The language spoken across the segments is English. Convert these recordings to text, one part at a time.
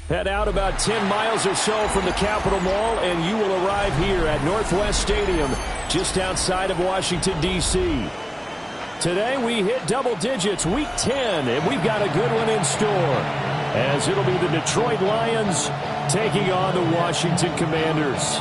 Head out about 10 miles or so from the Capitol Mall, and you will arrive here at Northwest Stadium, just outside of Washington, D.C. Today we hit double digits, Week 10, and we've got a good one in store, as it'll be the Detroit Lions taking on the Washington Commanders.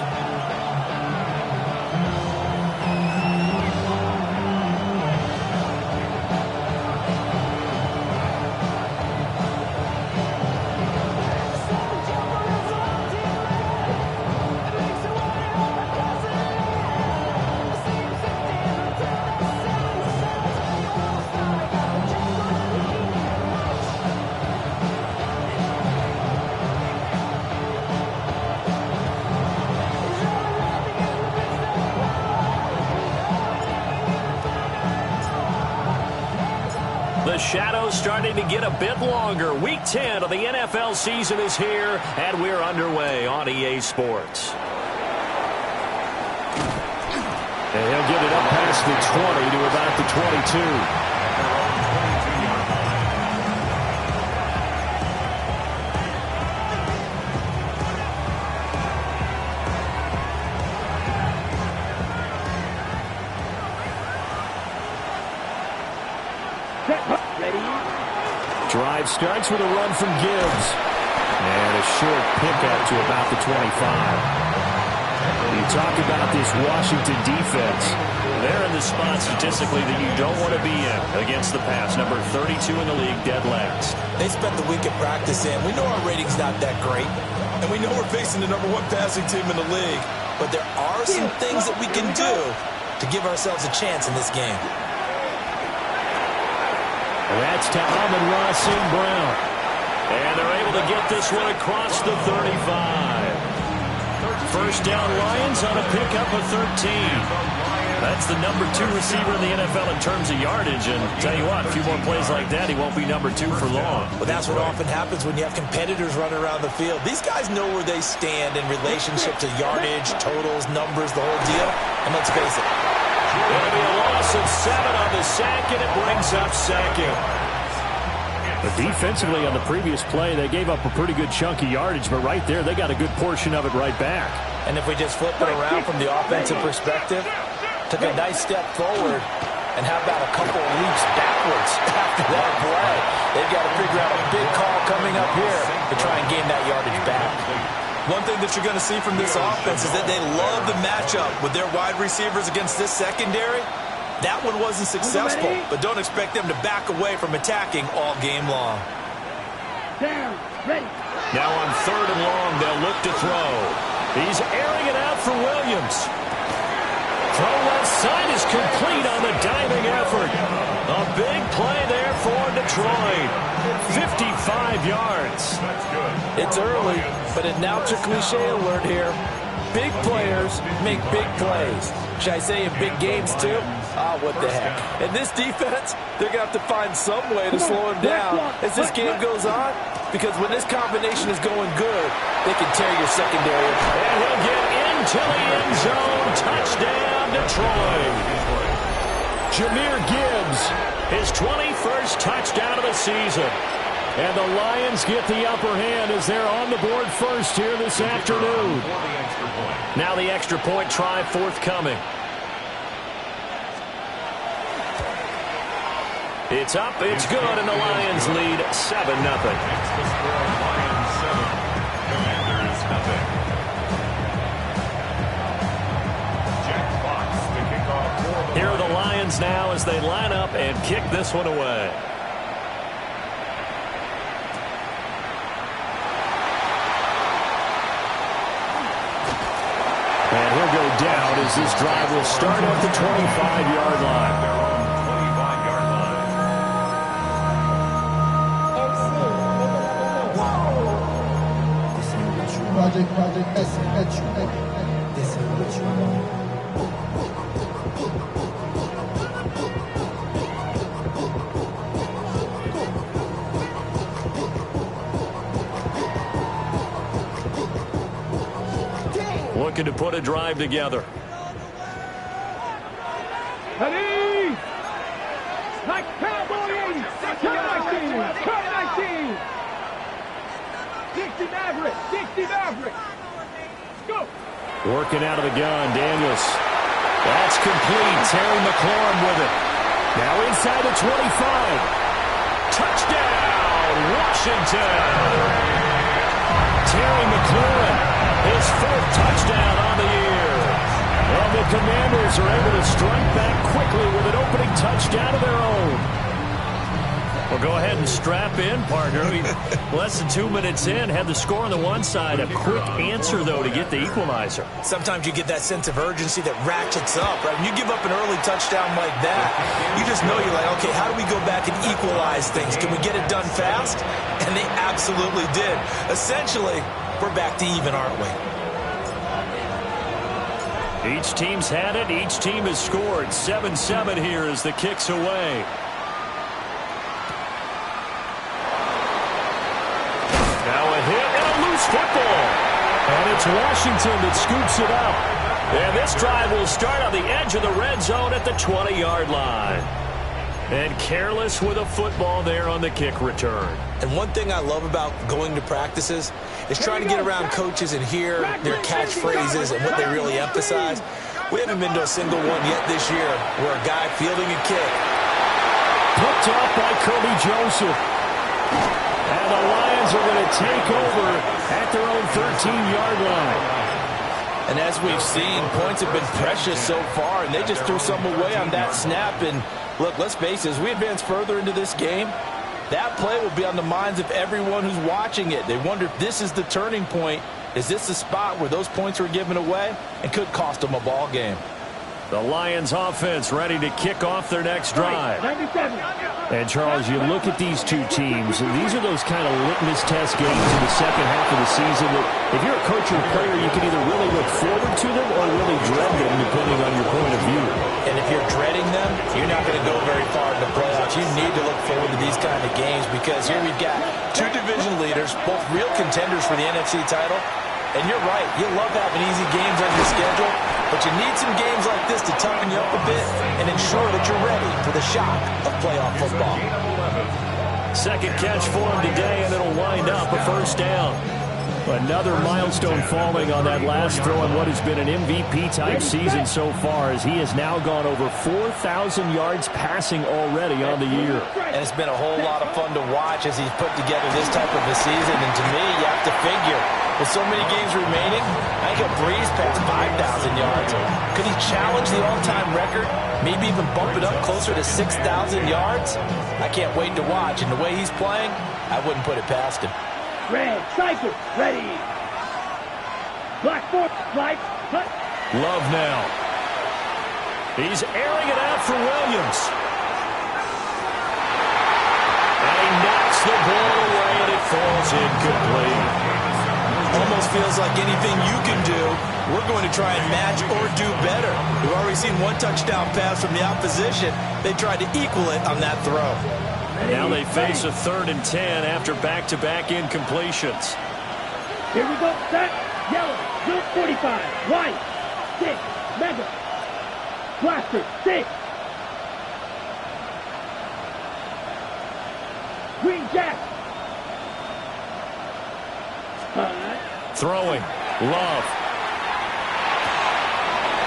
The shadows starting to get a bit longer. Week 10 of the NFL season is here, and we're underway on EA Sports. And he'll get it up past the 20 to about the 22. Drive starts with a run from Gibbs. And a short pickup to about the 25. You talk about this Washington defense. They're in the spot statistically that you don't want to be in against the pass. Number 32 in the league, dead last. They spent the week at practice in. We know our rating's not that great. And we know we're facing the number 1 passing team in the league. But there are some things that we can do to give ourselves a chance in this game. That's to Amon-Ra St. Brown. And they're able to get this one across the 35. First down Lions on a pickup of 13. That's the number 2 receiver in the NFL in terms of yardage. And tell you what, a few more plays like that, he won't be number 2 for long. Well, that's what often happens when you have competitors running around the field. These guys know where they stand in relationship to yardage, totals, numbers, the whole deal. And let's face it, it'll be a loss of 7 on the sack, and it brings up second. But defensively on the previous play, they gave up a pretty good chunk of yardage, but right there, they got a good portion of it right back. And if we just flip it around from the offensive perspective, took a nice step forward, and how about a couple of leaps backwards after that play? They've got to figure out a big call coming up here to try and gain that yardage back. One thing that you're going to see from this offense is that they love the matchup with their wide receivers against this secondary. That one wasn't successful, but don't expect them to back away from attacking all game long. Now on 3rd and long, they'll look to throw. He's airing it out for Williams. Throw left side is complete on the diving effort. A big play there for Detroit. 55 yards. It's early, but an announcer cliche alert here. Big players make big plays. Should I say in big games too? Ah, what the heck. And this defense, they're going to have to find some way to slow him down as this game goes on. Because when this combination is going good, they can tear your secondary apart. And he'll get into the end zone. Touchdown, Detroit. Jahmyr Gibbs, his 21st touchdown of the season. And the Lions get the upper hand as they're on the board first here this afternoon. Now the extra point try forthcoming. It's up, it's good, and the Lions lead 7-0. Here are the Lions now as they line up and kick this one away. And he'll go down as this drive will start at the 25-yard line. Project S. This is what you want. Looking to put a drive together. Ready? Like Cowboy 80. Turn 19. Turn 19. 69. Maverick. 60 Maverick. Go. Working out of the gun, Daniels. That's complete. Terry McLaurin with it. Now inside the 25. Touchdown, Washington. Terry McLaurin, his 4th touchdown on the year. And the Commanders are able to strike back quickly with an opening touchdown of their own. Well, go ahead and strap in, partner. Less than 2 minutes in, had the score on the one side. A quick answer, though, to get the equalizer. Sometimes you get that sense of urgency that ratchets up, right? When you give up an early touchdown like that, you just know you're like, okay, how do we go back and equalize things? Can we get it done fast? And they absolutely did. Essentially, we're back to even, aren't we? Each team's had it. Each team has scored. 7-7 here as the kick's away. Now a hit and a loose football. And it's Washington that scoops it up. And this drive will start on the edge of the red zone at the 20-yard line. And careless with a football there on the kick return. And one thing I love about going to practices is trying to get around coaches and hear their catchphrases and what they really emphasize. We haven't been to a single one yet this year where a guy fielding a kick. Picked off by Kirby Joseph. And the Lions are going to take over at their own 13-yard line. And as we've seen, points have been precious so far, and they just threw some away on that snap. And look, let's face it, as we advance further into this game, that play will be on the minds of everyone who's watching it. They wonder if this is the turning point. Is this the spot where those points were given away and could cost them a ball game? The Lions offense ready to kick off their next drive. 97. And, Charles, you look at these two teams, and these are those kind of litmus test games in the second half of the season that if you're a coach or a player, you can either really look forward to them or really dread them, depending on your point of view. And if you're dreading them, you're not going to go very far in the playoffs. You need to look forward to these kind of games because here we've got two division leaders, both real contenders for the NFC title. And you're right, you love having easy games on your schedule, but you need some games like this to toughen you up a bit and ensure that you're ready for the shock of playoff football. Second catch for him today, and it'll wind up a first down. Another milestone falling on that last throw in what has been an MVP-type season so far, as he has now gone over 4,000 yards passing already on the year. And it's been a whole lot of fun to watch as he's put together this type of a season. And to me, you have to figure, with so many games remaining, I think he'll breeze past 5,000 yards. Could he challenge the all-time record? Maybe even bump it up closer to 6,000 yards? I can't wait to watch. And the way he's playing, I wouldn't put it past him. Red, cycle, ready. Black, four, right, cut. Love now. He's airing it out for Williams. And he knocks the ball away, and it falls incomplete. Almost feels like anything you can do, we're going to try and match or do better. We've already seen one touchdown pass from the opposition. They tried to equal it on that throw. Now they face a 3rd and 10 after back-to-back incompletions. Here we go, set, yellow, blue 45, white, 6, mega, blaster, 6. Green jack. Throwing, Love.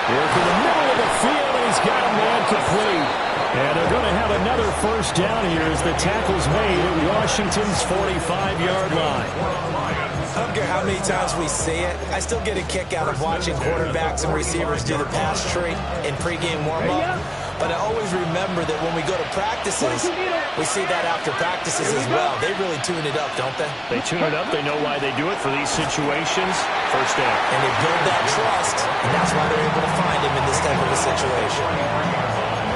Working the middle of the field, and he's got a man complete. And they're going to have another first down here as the tackle's made at Washington's 45-yard line. I don't care how many times we see it, I still get a kick out of watching quarterbacks and receivers do the pass tree in pregame warm-up. But I always remember that when we go to practices, we see that after practices as well. They really tune it up, don't they? They tune it up. They know why they do it for these situations. First down. And they build that trust, and that's why they're able to find him in this type of a situation.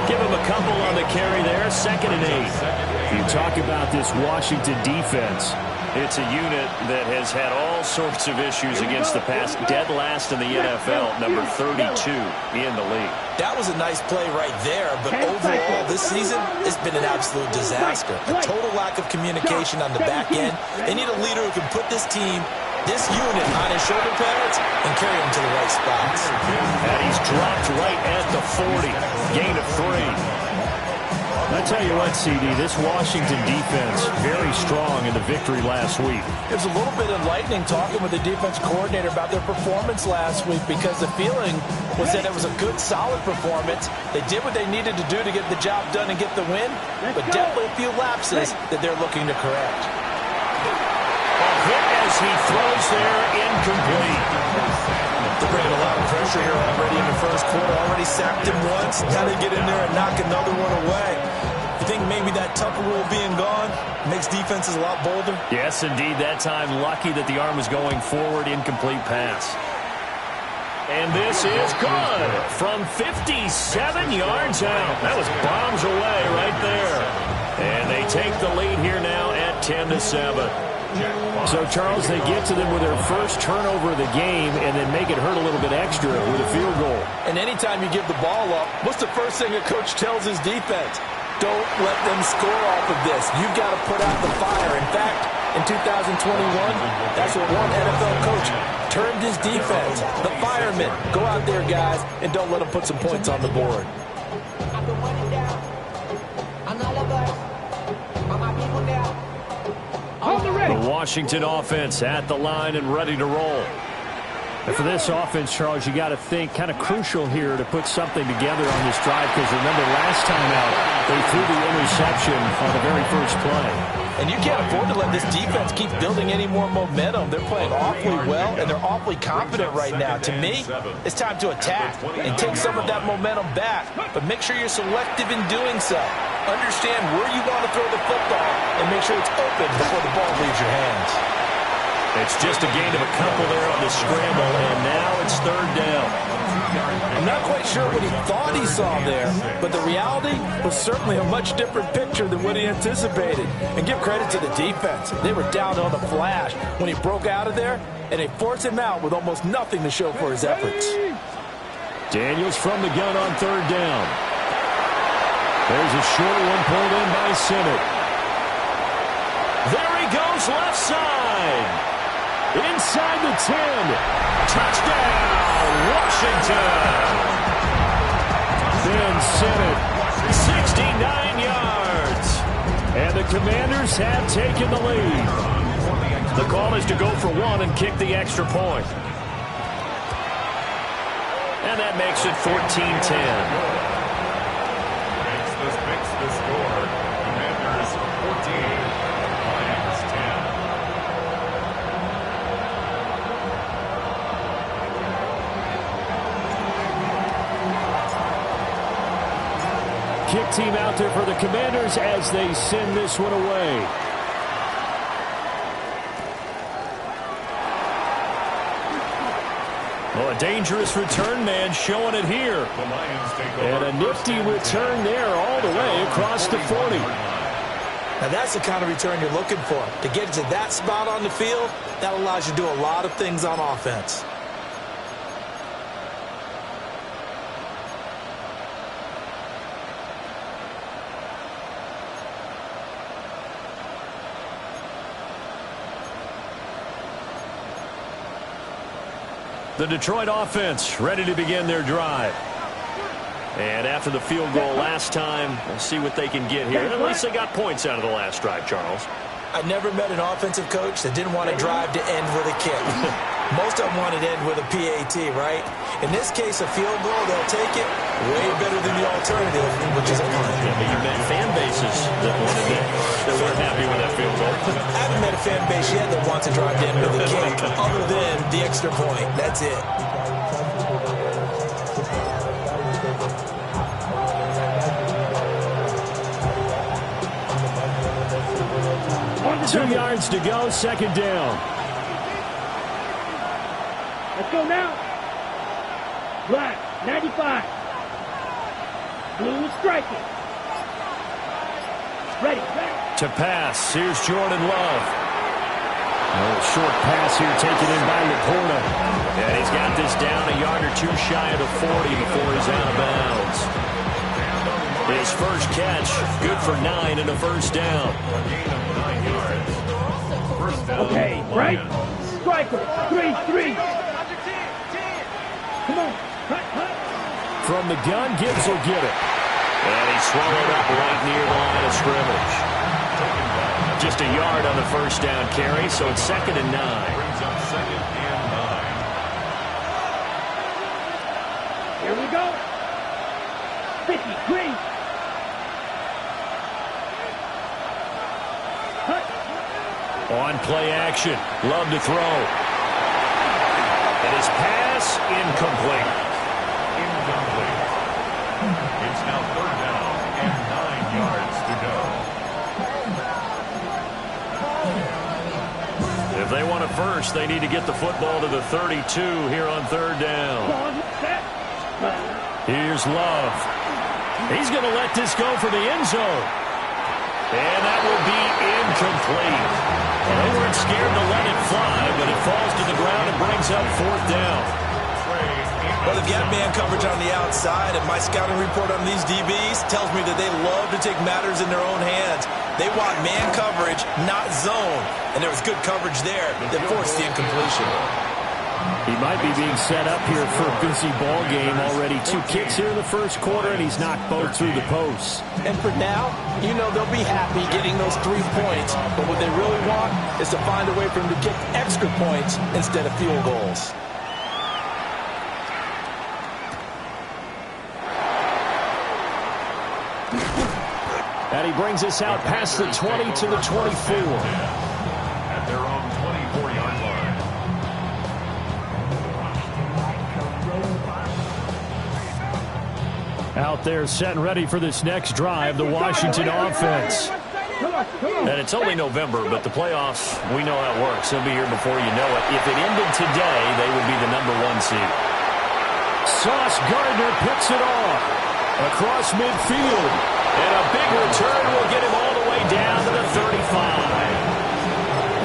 Give him a couple on the carry there. 2nd and 8. You talk about this Washington defense. It's a unit that has had all sorts of issues against the pass. Dead last in the NFL, number 32 in the league. That was a nice play right there, but overall this season, it's been an absolute disaster. A total lack of communication on the back end. They need a leader who can put this team, this unit, on his shoulder pads and carry them to the right spots. And he's dropped right at the 40. Gain of 3. I tell you what, CD, this Washington defense, very strong in the victory last week. It was a little bit enlightening talking with the defense coordinator about their performance last week because the feeling was that it was a good, solid performance. They did what they needed to do to get the job done and get the win, but definitely a few lapses that they're looking to correct. A hit as he throws there, incomplete. They're bringing a lot of pressure here already in the first quarter. Already sacked him once. Got to get in there and knock another one away. You think maybe that tougher rule being gone makes defenses a lot bolder? Yes, indeed. That time, lucky that the arm was going forward. Incomplete pass. And this is good from 57 yards out. That was bombs away right there. And they take the lead here now at 10-7. So, Charles, they get to them with their first turnover of the game and then make it hurt a little bit extra with a field goal. And anytime you give the ball up, what's the first thing a coach tells his defense? Don't let them score off of this. You've got to put out the fire. In fact, in 2021, that's what one NFL coach termed his defense. The firemen. Go out there, guys, and don't let them put some points on the board. The Washington offense at the line and ready to roll. And for this offense, Charles, you got to think kind of crucial here to put something together on this drive because remember last time out, they threw the interception on the very first play. And you can't afford to let this defense keep building any more momentum. They're playing awfully well, and they're awfully confident right now. To me, it's time to attack and take some of that momentum back, but make sure you're selective in doing so. Understand where you want to throw the football and make sure it's open before the ball leaves your hands. It's just a gain of a couple there on the scramble, and now it's third down. I'm not quite sure what he thought he saw there, but the reality was certainly a much different picture than what he anticipated. And give credit to the defense. They were down on the flash when he broke out of there, and they forced him out with almost nothing to show for his efforts. Daniels from the gun on third down. There's a short one pulled in by Simmett. There he goes left side. Inside the 10. Touchdown, Washington. Ben Simmett, 69 yards. and the Commanders have taken the lead. The call is to go for one and kick the extra point. And that makes it 14-10. Makes the score. Commanders 14, Lions 10. Kick team out there for the Commanders as they send this one away. Well, a dangerous return man showing it here. The Lions take over. And a nifty return there all the way across the 40. Now that's the kind of return you're looking for. To get to that spot on the field, that allows you to do a lot of things on offense. The Detroit offense ready to begin their drive. And after the field goal last time, we'll see what they can get here. At least they got points out of the last drive, Charles. I never met an offensive coach that didn't want a drive to end with a kick. Most of them wanted to end with a PAT, right? In this case, a field goal, they'll take it way better than the alternative, which is a punt. Yeah, but you met fan bases that wanted it, that weren't happy with that field goal. I haven't met a fan base yet that wants a drive to end with a kick, other than the extra point. That's it. Two yards to go, second down. Let's go now. Black, 95. Blue striking. Ready. To pass, here's Jordan Love. A short pass here taken in by Laporta. And he's got this down a yard or two shy of the 40 before he's out of bounds. His first catch, good for 9 and a first down. A gain of 9 yards. First down. Okay, right? Striker, 3-3. Come on, cut. From the gun, Gibbs will get it. And he's swallowed up right near the line of scrimmage. Just a yard on the first down carry, so it's 2nd and 9. Brings up 2nd and 9. Here we go. 50, green. On play action. Love to throw. And his pass incomplete. Incomplete. It's now 3rd down and 9 yards to go. If they want a first, they need to get the football to the 32 here on 3rd down. Here's Love. He's going to let this go for the end zone. And that will be incomplete. They weren't scared to let it fly, but it falls to the ground and brings up 4th down. Well, they've got man coverage on the outside, and my scouting report on these DBs tells me that they love to take matters in their own hands. They want man coverage, not zone. And there was good coverage there that forced the incompletion. He might be being set up here for a busy ball game already. 2 kicks here in the first quarter, and he's knocked both through the posts. And for now, you know they'll be happy getting those 3 points. But what they really want is to find a way for him to kick extra points instead of field goals. And he brings us out past the 20 to the 24. At their own 24-yard line. Out there set and ready for this next drive, the Washington offense. And it's only November, but the playoffs, we know how it works. They'll be here before you know it. If it ended today, they would be the #1 seed. Sauce Gardner picks it off across midfield. And a big return will get him all the way down to the 35.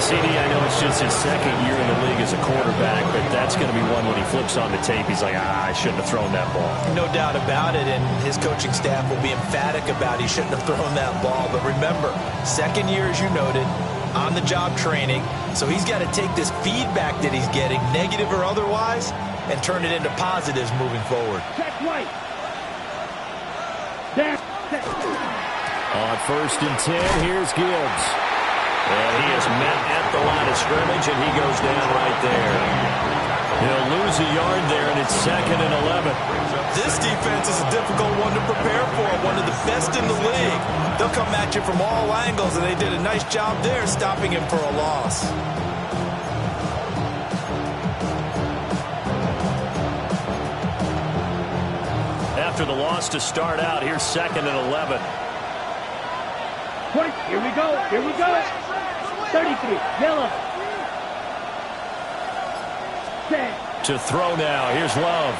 CD, I know it's just his 2nd year in the league as a quarterback, but that's going to be one when he flips on the tape. He's like, I shouldn't have thrown that ball. No doubt about it, and his coaching staff will be emphatic about he shouldn't have thrown that ball. But remember, 2nd year, as you noted, on-the-job training. So he's got to take this feedback that he's getting, negative or otherwise, and turn it into positives moving forward. Check right. There. On 1st and 10, here's Gibbs. And he is met at the line of scrimmage, and he goes down right there. He'll lose a yard there, and it's 2nd and 11. This defense is a difficult one to prepare for, one of the best in the league. They'll come at you from all angles, and they did a nice job there stopping him for a loss. After the loss to start out, here's 2nd and 11. Here we go. Here we go. 33. Yellow. 10. To throw now. Here's Love.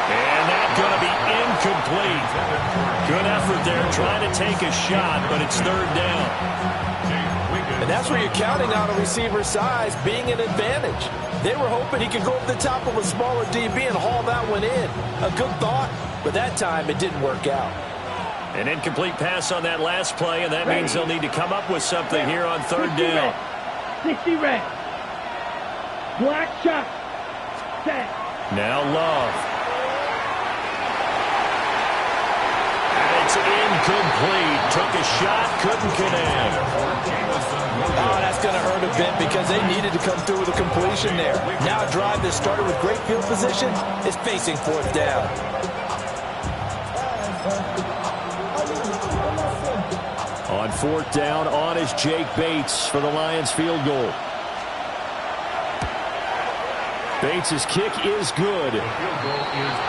And that's going to be incomplete. Good effort there trying to take a shot, but it's 3rd down. And that's where you're counting on a receiver's size being an advantage. They were hoping he could go over the top of a smaller DB and haul that one in. A good thought, but that time it didn't work out. An incomplete pass on that last play, and that means they'll need to come up with something here on 3rd down. 60 red. Black shot. Set. Now Love. And it's incomplete. Took a shot, couldn't connect. Oh, that's going to hurt a bit because they needed to come through with a completion there. Now a drive that started with great field position is facing 4th down. On 4th down, on is Jake Bates for the Lions field goal. Bates' kick is good.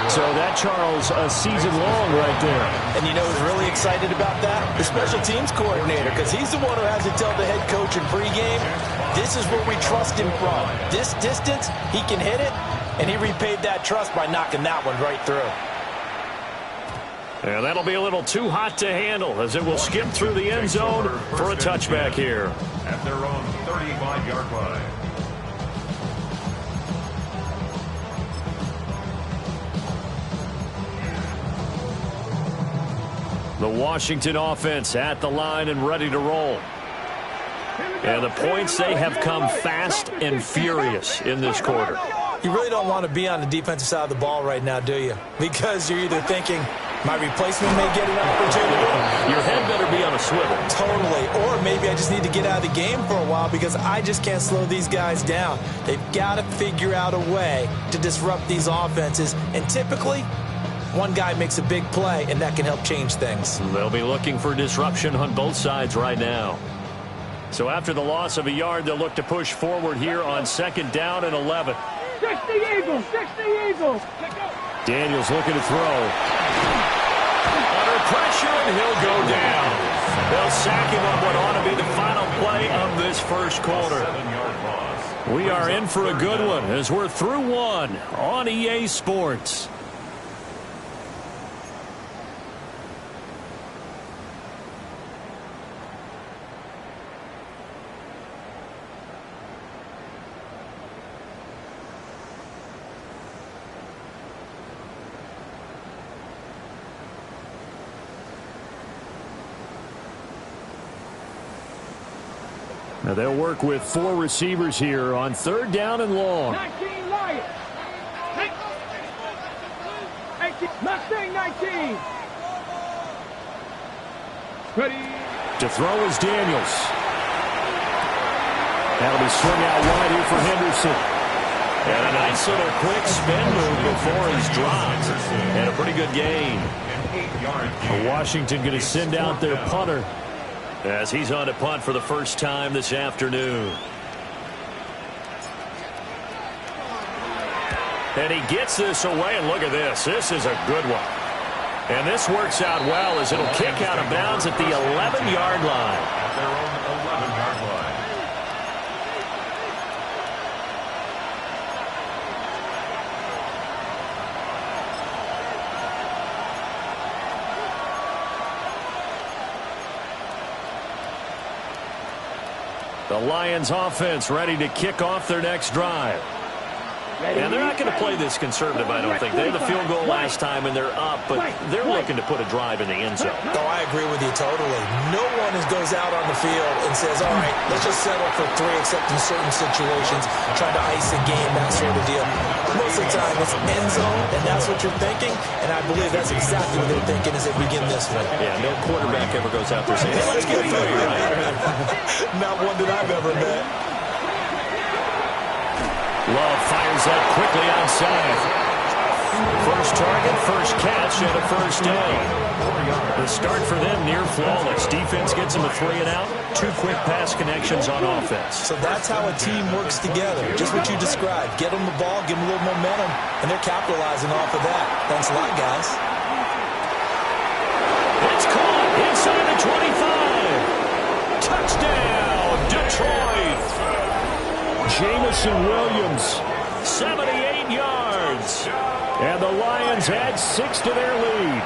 So that, Charles, a season long right there. And you know who's really excited about that? The special teams coordinator, because he's the one who has to tell the head coach in pregame, this is where we trust him from. This distance, he can hit it, and he repaid that trust by knocking that one right through. And that'll be a little too hot to handle as it will skip through the end zone for a touchback here. At their own 35-yard line. The Washington offense at the line and ready to roll. And the points, they have come fast and furious in this quarter. You really don't want to be on the defensive side of the ball right now, do you? Because you're either thinking, my replacement may get an opportunity. Your head better be on a swivel. Totally. Or maybe I just need to get out of the game for a while because I just can't slow these guys down. They've got to figure out a way to disrupt these offenses. And typically, one guy makes a big play, and that can help change things. They'll be looking for disruption on both sides right now. So after the loss of a yard, they'll look to push forward here on 2nd down and 11. 60 Eagles, 60 Eagles. Daniels looking to throw. Under pressure, and he'll go down. They'll sack him on what ought to be the final play of this first quarter. 7-yard loss. We are in for a good one as we're through one on EA Sports. Now they'll work with 4 receivers here on 3rd down and long. 19 Lions. 18. Mustang 19. Ready. To throw is Daniels. That'll be swung out wide here for Henderson. And a nice little quick spin move before he's dropped. And a pretty good gain. An 8-yard gain. Washington going to send out their punter As he's on to punt for the first time this afternoon. And he gets this away, and look at this. This is a good one. And this works out well as it'll kick out of bounds at the 11-yard line. At their own 11-yard line. The Lions offense ready to kick off their next drive. And they're not going to play this conservative, I don't think. They had the field goal last time, and they're up, but they're looking to put a drive in the end zone. Oh, I agree with you totally. No one goes out on the field and says, all right, let's just settle for 3, except in certain situations, trying to ice a game, that sort of deal. Most of the time, it's end zone, and that's what you're thinking, and I believe that's exactly what they're thinking as they begin this one. Yeah, no quarterback ever goes out there saying, hey, let's get 3, right? Not one that I've ever met. Love fires up quickly outside. First target, first catch, and a first down. The start for them near flawless. Defense gets them a 3 and out. 2 quick pass connections on offense. So that's how a team works together. Just what you described. Get them the ball, give them a little momentum, and they're capitalizing off of that. Thanks a lot, guys. It's caught inside the 25. Touchdown, Detroit. Jamison Williams, 78 yards. And the Lions add 6 to their lead.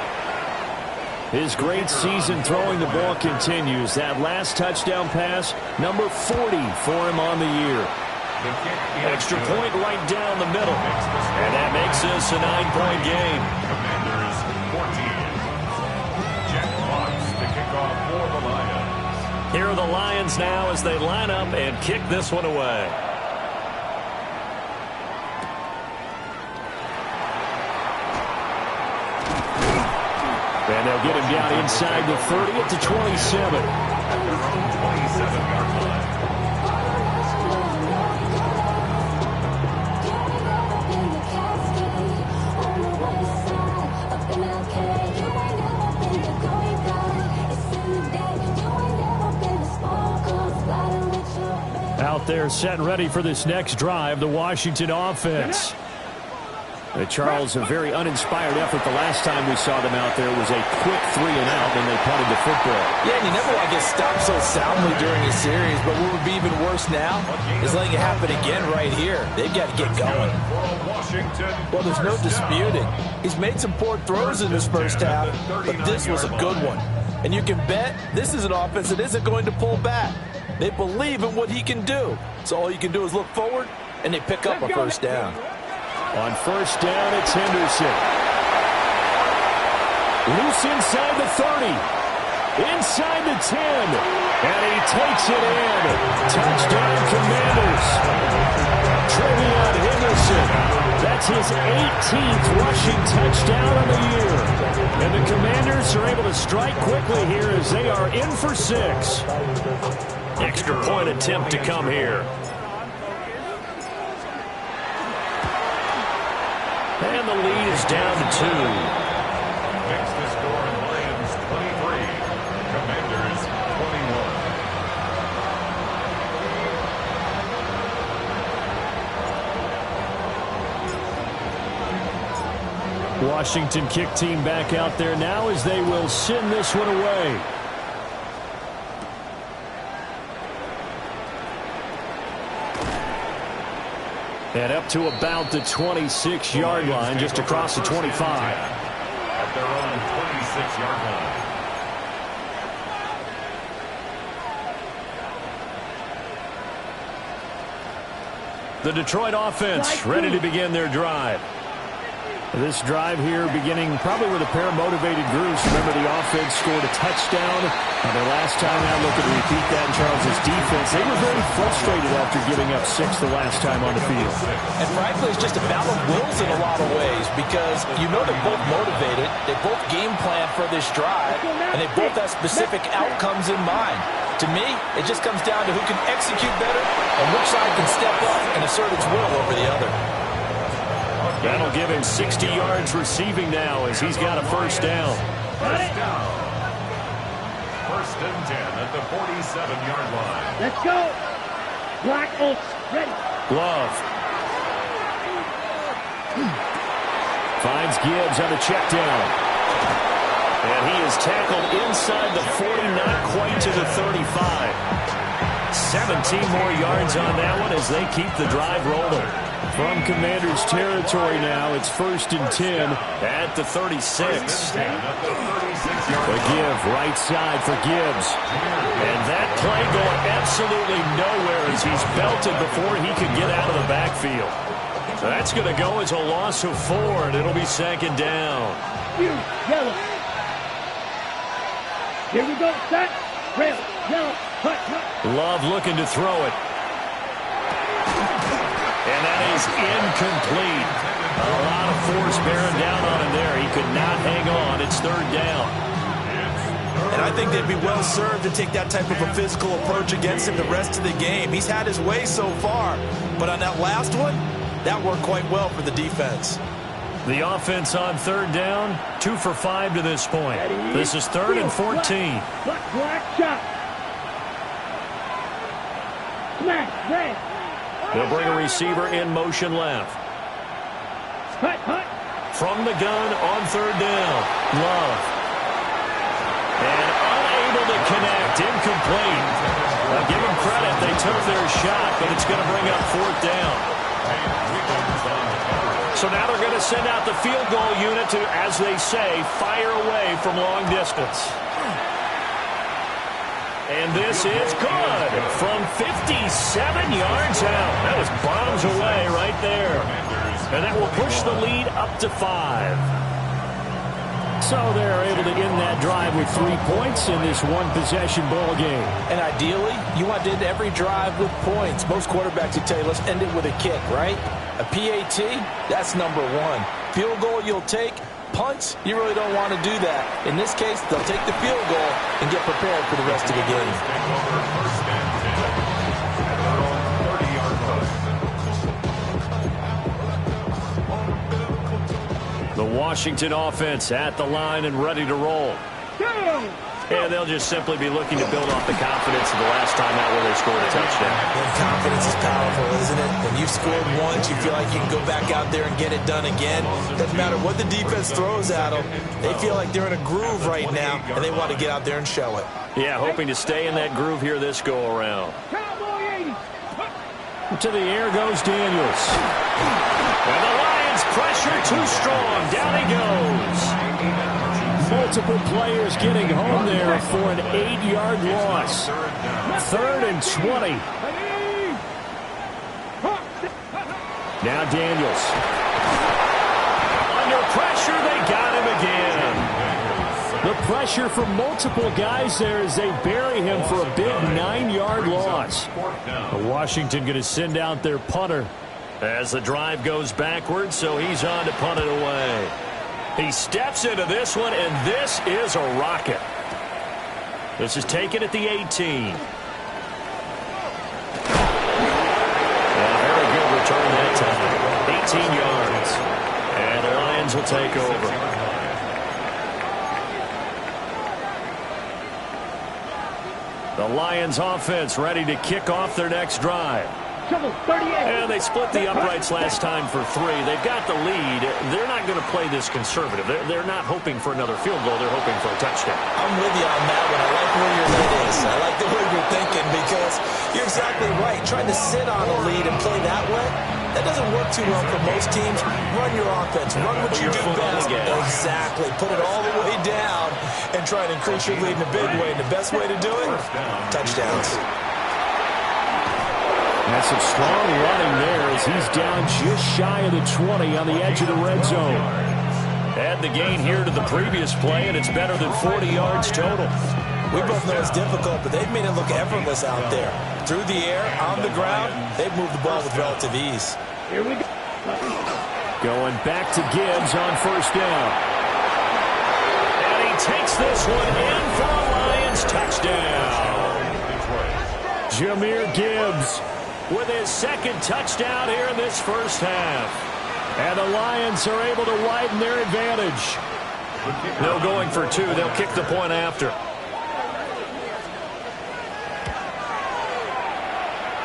His great season throwing the ball continues. That last touchdown pass, number 40 for him on the year. Extra point right down the middle. And that makes this a 9-point game. Commanders 14. Jack Fox to kick off for the Lions. Here are the Lions now as they line up and kick this one away. And they'll get him down inside the 30 at the 27. At their own 27-yard line. Out there set and ready for this next drive, the Washington offense. Charles, a very uninspired effort the last time we saw them out there was a quick 3 and out when they punted the football. Yeah, and you never want to get stopped so soundly during a series, but what would be even worse now is letting it happen again right here. They've got to get going. Well, there's no disputing. He's made some poor throws in this first half, but this was a good one. And you can bet this is an offense that isn't going to pull back. They believe in what he can do. So all you can do is look forward, and they pick up a first down. On first down, it's Henderson. Loose inside the 30. Inside the 10. And he takes it in. Touchdown, Commanders. Trevion Henderson. That's his 18th rushing touchdown of the year. And the Commanders are able to strike quickly here as they are in for 6. Extra point attempt to come here. And the lead is down to 2. Makes the score Lions 23, Commanders 21. Washington kick team back out there now as they will send this one away. And up to about the 26-yard line, just across the 25. At their own 26-yard line. The Detroit offense ready to begin their drive. This drive here beginning probably with a pair of motivated groups. Remember, the offense scored a touchdown. Their last time out, looking to repeat that in Charles' defense. They were very frustrated after giving up 6 the last time on the field. And frankly, it's just a battle of wills in a lot of ways because you know they're both motivated. They both game plan for this drive, and they both have specific outcomes in mind. To me, it just comes down to who can execute better and which side can step up and assert its will over the other. That'll give him 60 yards receiving now as he's got a first down. First down. First and 10 at the 47-yard line. Let's go. Black Oaks, ready. Glove. Finds Gibbs on the check down. And he is tackled inside the 40, not quite to the 35. 17 more yards on that one as they keep the drive rolling. From Commanders territory now, it's first and 10 at the 36. The give, right side for Gibbs. And that play going absolutely nowhere as he's belted before he could get out of the backfield. So that's going to go as a loss of 4, and it'll be second down. Yellow. Here we go, set. Rail, yellow, cut. Love looking to throw it. And that is incomplete. A lot of force bearing down on him there. He could not hang on. It's third down. And I think they'd be well served to take that type of a physical approach against him the rest of the game. He's had his way so far, but on that last one, that worked quite well for the defense. The offense on third down, 2 for 5 to this point. This is third and 14. Black shot. Smash, red. They'll bring a receiver in motion left. From the gun on third down. Love. And unable to connect. Incomplete. Now give them credit. They took their shot, but it's going to bring up fourth down. So now they're going to send out the field goal unit to, as they say, fire away from long distance. And this is good from 57 yards out. That was bombs away right there. And that will push the lead up to 5. So they're able to end that drive with 3 points in this one-possession ball game. And ideally, you want to end every drive with points. Most quarterbacks would tell you, let's end it with a kick, right? A PAT, that's number 1. Field goal you'll take. Punts, you really don't want to do that. In this case, they'll take the field goal and get prepared for the rest of the game. The Washington offense at the line and ready to roll. And they'll just simply be looking to build off the confidence of the last time out where they scored a touchdown. And confidence is powerful, isn't it? When you've scored once, you feel like you can go back out there and get it done again. Doesn't matter what the defense throws at them. They feel like they're in a groove right now, and they want to get out there and show it. Yeah, hoping to stay in that groove here this go-around. To the air goes Daniels. And the Lions pressure too strong. Down he goes. Multiple players getting home there for an 8-yard loss. Third and 20. Now Daniels. Under pressure, they got him again. The pressure from multiple guys there as they bury him for a big 9-yard loss. Washington going to send out their punter as the drive goes backwards, so he's on to punt it away. He steps into this one, and this is a rocket. This is taken at the 18. Very good return that time. 18 yards. And the Lions will take over. The Lions offense ready to kick off their next drive. And they split the uprights last time for 3. They've got the lead. They're not going to play this conservative. They're not hoping for another field goal. They're hoping for a touchdown. I'm with you on that one. I like where your head is. I like the way you're thinking because you're exactly right. Trying to sit on a lead and play that way, that doesn't work too well for most teams. Run your offense. Run what you do best. Exactly. Put it all the way down and try and increase your lead in a big way. And the best way to do it, touchdowns. That's some strong running there as he's down just shy of the 20 on the edge of the red zone. Add the gain here to the previous play, and it's better than 40 yards total. We both know it's difficult, but they've made it look effortless out there. Through the air, on the ground, they've moved the ball with relative ease. Here we go. Going back to Gibbs on first down. And he takes this one in for a Lions touchdown. Jahmyr Gibbs with his second touchdown here in this first half. And the Lions are able to widen their advantage. No going for 2. They'll kick the point after.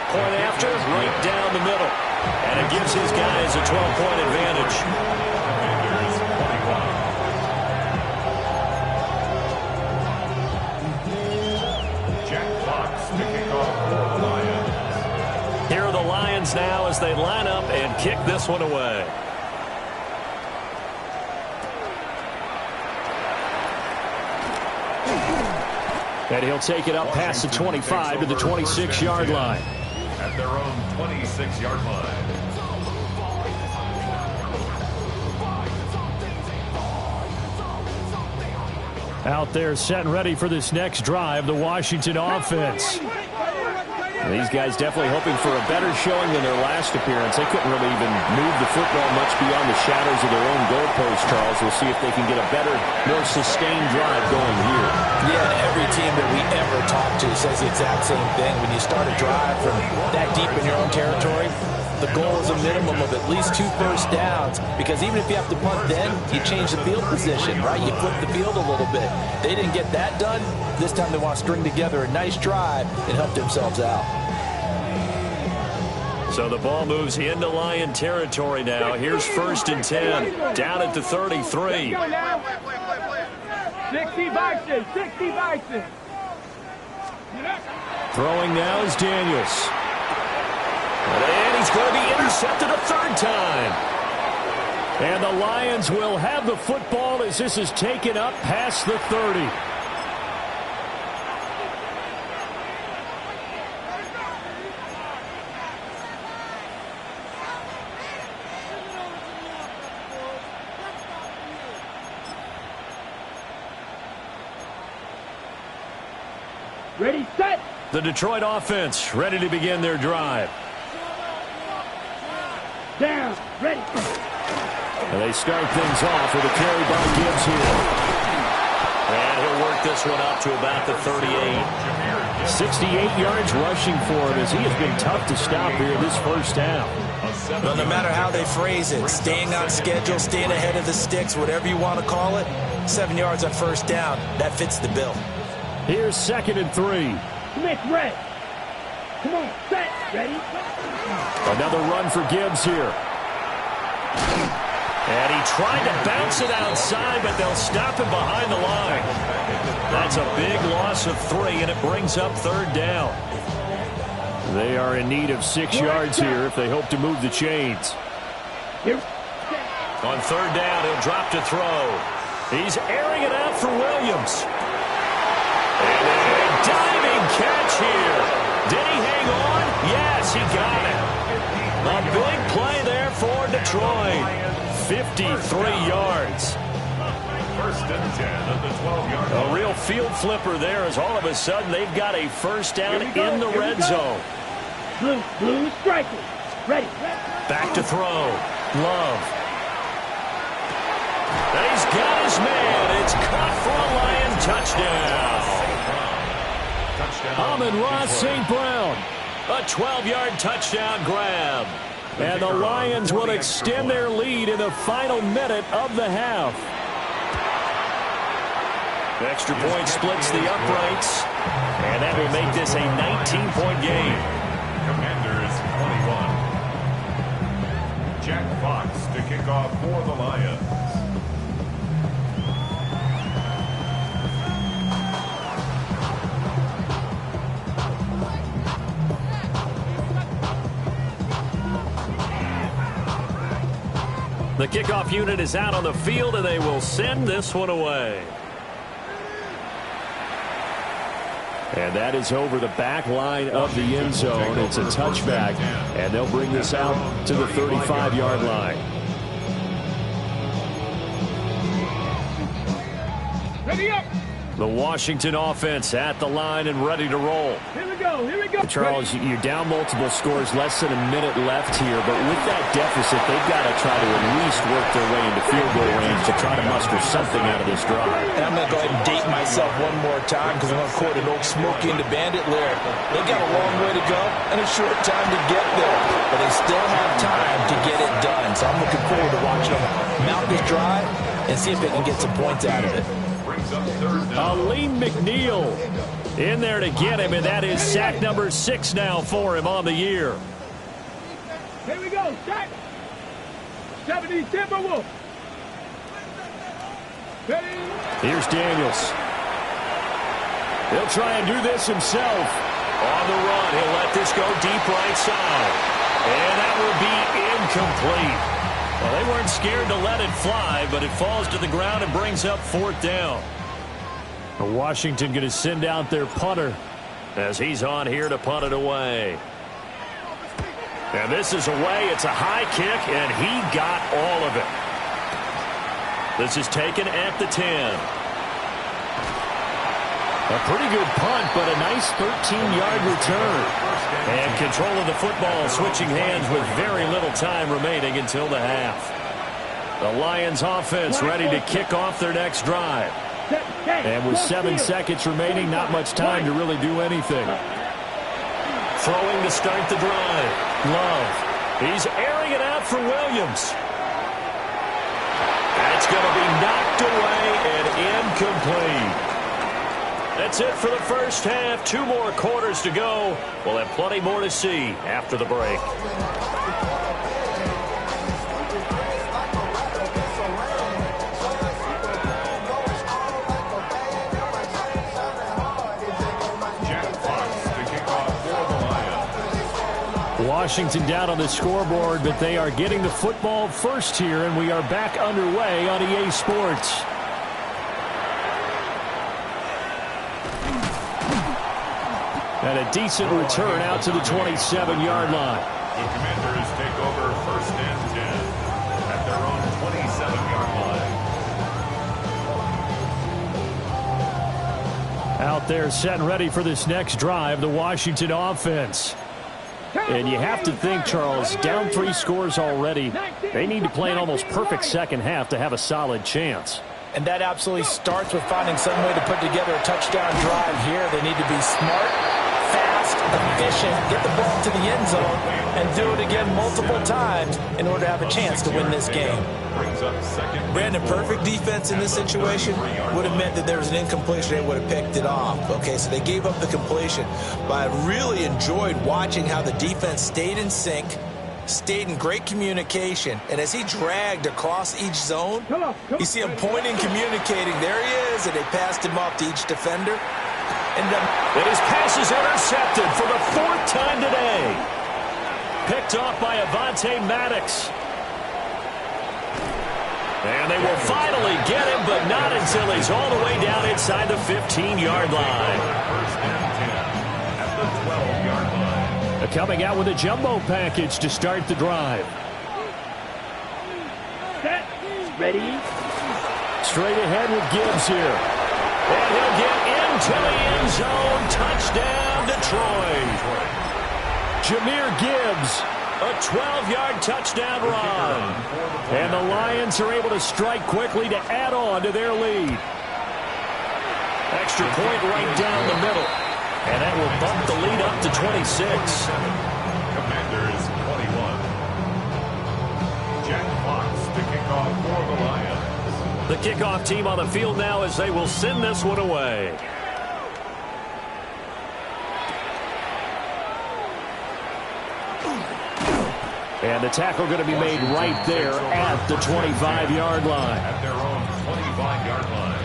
Point after, right down the middle. And it gives his guys a 12-point advantage. Jack Fox picking off for the Lions. Here are the Lions now as they line up and kick this one away. And he'll take it up past the 25 to the 26-yard line. At their own 26-yard line. Out there set and ready for this next drive, the Washington offense. These guys definitely hoping for a better showing than their last appearance. They couldn't really even move the football much beyond the shadows of their own goalpost, Charles. We'll see if they can get a better, more sustained drive going here. Yeah, and every team that we ever talk to says the exact same thing. When you start a drive from that deep in your own territory, the goal is a minimum of at least 2 first downs, because even if you have to punt then, you change the field position, right? You flip the field a little bit. They didn't get that done. This time they want to string together a nice drive and help themselves out. So the ball moves into Lion territory now. Here's 1st and 10, down at the 33. 60 boxes, 60 boxes. Throwing now is Daniels. And he's going to be intercepted a 3rd time. And the Lions will have the football as this is taken up past the 30. Ready, set. The Detroit offense ready to begin their drive. Down, ready. And they start things off with a carry by Gibbs here. And he'll work this one up to about the 38. 68 yards rushing for him as he has been tough to stop here this first half. Well, no matter how they phrase it, staying on schedule, staying ahead of the sticks, whatever you want to call it, 7 yards on first down, that fits the bill. Here's 2nd and 3. Smith, red. Come on, set, ready. Another run for Gibbs here. And he tried to bounce it outside, but they'll stop him behind the line. That's a big loss of 3, and it brings up 3rd down. They are in need of 6 yards here if they hope to move the chains. On 3rd down, he'll drop to throw. He's airing it out for Williams. And a diving catch here. Did he hang on? Yes, he got it. A big play there for Detroit. 53 yards. First and 10 at the 12-yard line. A real field flipper there as all of a sudden they've got a first down in the red zone. Blue striker. Ready. Back to throw. Love. And he's got his man. It's caught for a Lion touchdown. Amon-Ra St. Brown. A 12-yard touchdown grab. And the Lions will extend their lead in the final minute of the half. Extra point splits the uprights. And that will make this a 19-point game. Commanders 21. Jack Fox to kick off for the Lions. The kickoff unit is out on the field, and they will send this one away. And that is over the back line of the end zone. It's a touchback, and they'll bring this out to the 35-yard line. Ready up. The Washington offense at the line and ready to roll. Here we go. Charles, you're down multiple scores, less than a minute left here, but with that deficit, they've got to try to at least work their way into field goal range to try to muster something out of this drive. And I'm going to go ahead and date myself one more time because I'm going to quote an old Smokey and the Bandit lyric. They got a long way to go and a short time to get there, but they still have time to get it done. So I'm looking forward to watching them mount this drive and see if they can get some points out of it. Aleem McNeil in there to get him, and that is sack number 6 now for him on the year. Here we go. Sack. 70 Timberwolves. Ready. Here's Daniels. He'll try and do this himself. On the run, he'll let this go deep right side. And that will be incomplete. Well, they weren't scared to let it fly, but it falls to the ground and brings up 4th down. Washington going to send out their punter as he's on here to punt it away. And this is away. It's a high kick, and he got all of it. This is taken at the 10. A pretty good punt, but a nice 13-yard return. And control of the football switching hands with very little time remaining until the half. The Lions offense ready to kick off their next drive. And with 7 seconds remaining, not much time to really do anything. Throwing to start the drive. Love. He's airing it out for Williams. That's going to be knocked away and incomplete. That's it for the first half. 2 more quarters to go. We'll have plenty more to see after the break. Washington down on the scoreboard, but they are getting the football first here, and we are back underway on EA Sports. And a decent return out to the 27-yard line. The Commanders take over first and 10 at their own 27-yard line. Out there set and ready for this next drive, the Washington offense. And you have to think, Charles, down 3 scores already. They need to play an almost perfect second half to have a solid chance. And that absolutely starts with finding some way to put together a touchdown drive here. They need to be smart, fast, efficient, get the ball to the end zone, and do it again multiple times in order to have a chance to win this game. Brandon, perfect defense in this situation would have meant that there was an incompletion. They would have picked it off. Okay, so they gave up the completion. But I really enjoyed watching how the defense stayed in sync, stayed in great communication, and as he dragged across each zone, you see him pointing, communicating. There he is, and they passed him off to each defender. And his pass is intercepted for the 4th time today. Picked off by Avonte Maddox. And they will finally get him, but not until he's all the way down inside the 15-yard line. First and 10 at the 12-yard line. Coming out with a jumbo package to start the drive. Set. Ready. straight ahead with Gibbs here. And he'll get into the end zone. Touchdown, Detroit. Jahmyr Gibbs, a 12-yard touchdown run. And the Lions are able to strike quickly to add on to their lead. Extra point right down the middle. And that will bump the lead up to 26. Commanders 21. Jack Fox to kick off for the Lions. The kickoff team on the field now as they will send this one away. And the tackle going to be made right there at the 25-yard line. At their own 25-yard line.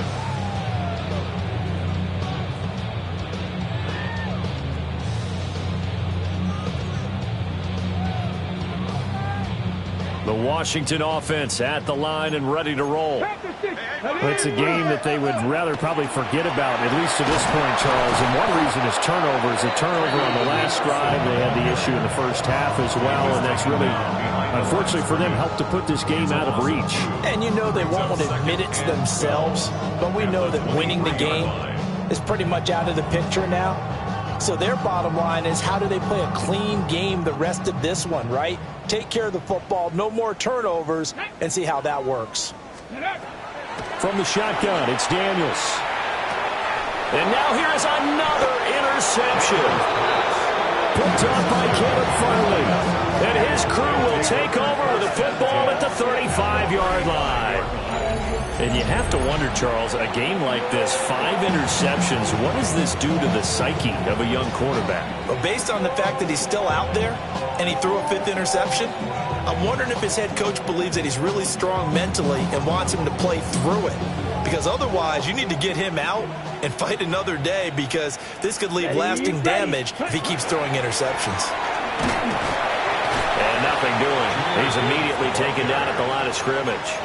The Washington offense at the line and ready to roll. It's a game that they would rather probably forget about, at least to this point, Charles. And one reason is turnovers. A turnover on the last drive. They had the issue in the first half as well, and that's really, unfortunately for them, helped to put this game out of reach. And you know they won't admit it to themselves, but we know that winning the game is pretty much out of the picture now. So their bottom line is, how do they play a clean game the rest of this one, right? Take care of the football, no more turnovers, and see how that works. From the shotgun, it's Daniels. And now here is another interception. Picked up by Caleb Farley. And his crew will take over with the football at the 35-yard line. And you have to wonder, Charles, a game like this, 5 interceptions, what does this do to the psyche of a young quarterback? Well, based on the fact that he's still out there and he threw a 5th interception, I'm wondering if his head coach believes that he's really strong mentally and wants him to play through it. Because otherwise, you need to get him out and fight another day, because this could leave lasting damage if he keeps throwing interceptions. And nothing doing. He's immediately taken down at the line of scrimmage.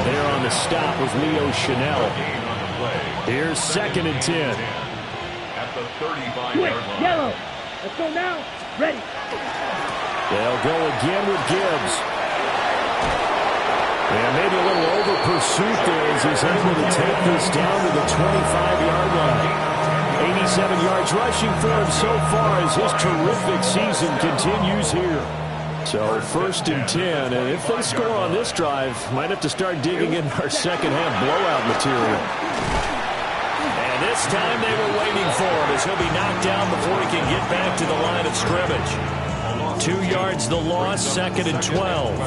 There on the stop was Leo Chanel. Here's 2nd and 10. At the 35-yard Quick, line. yellow. Let's go now. Ready. They'll go again with Gibbs. And maybe a little over pursuit there as he's able to take this down to the 25-yard line. 87 yards rushing for him so far as his terrific season continues here. So 1st and 10, and if they score on this drive, might have to start digging in our second-half blowout material. And this time they were waiting for him as he'll be knocked down before he can get back to the line of scrimmage. 2 yards the loss, 2nd and 12.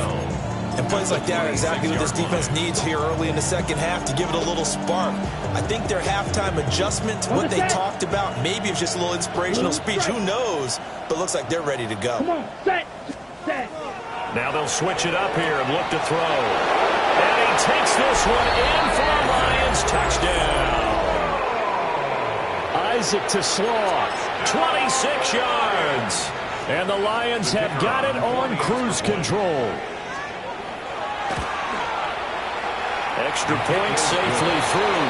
And plays like that are exactly what this defense needs here early in the second half to give it a little spark. I think their halftime adjustment, what they talked about, maybe it's just a little inspirational speech. Who knows? But looks like they're ready to go. Come on, set. Now they'll switch it up here and look to throw. And he takes this one in for a Lions touchdown. Isaac to Slaw, 26 yards. And the Lions have got it on cruise control. Extra point safely through.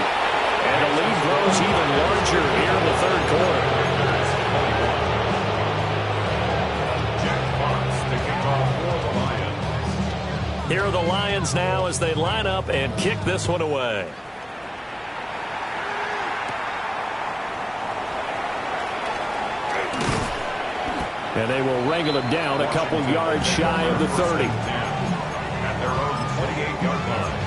And the lead grows even larger here in the 3rd quarter. Jack Fox to kick off for the Lions. Here are the Lions now as they line up and kick this one away. And they will wrangle him down a couple yards shy of the 30. At their own 28-yard line.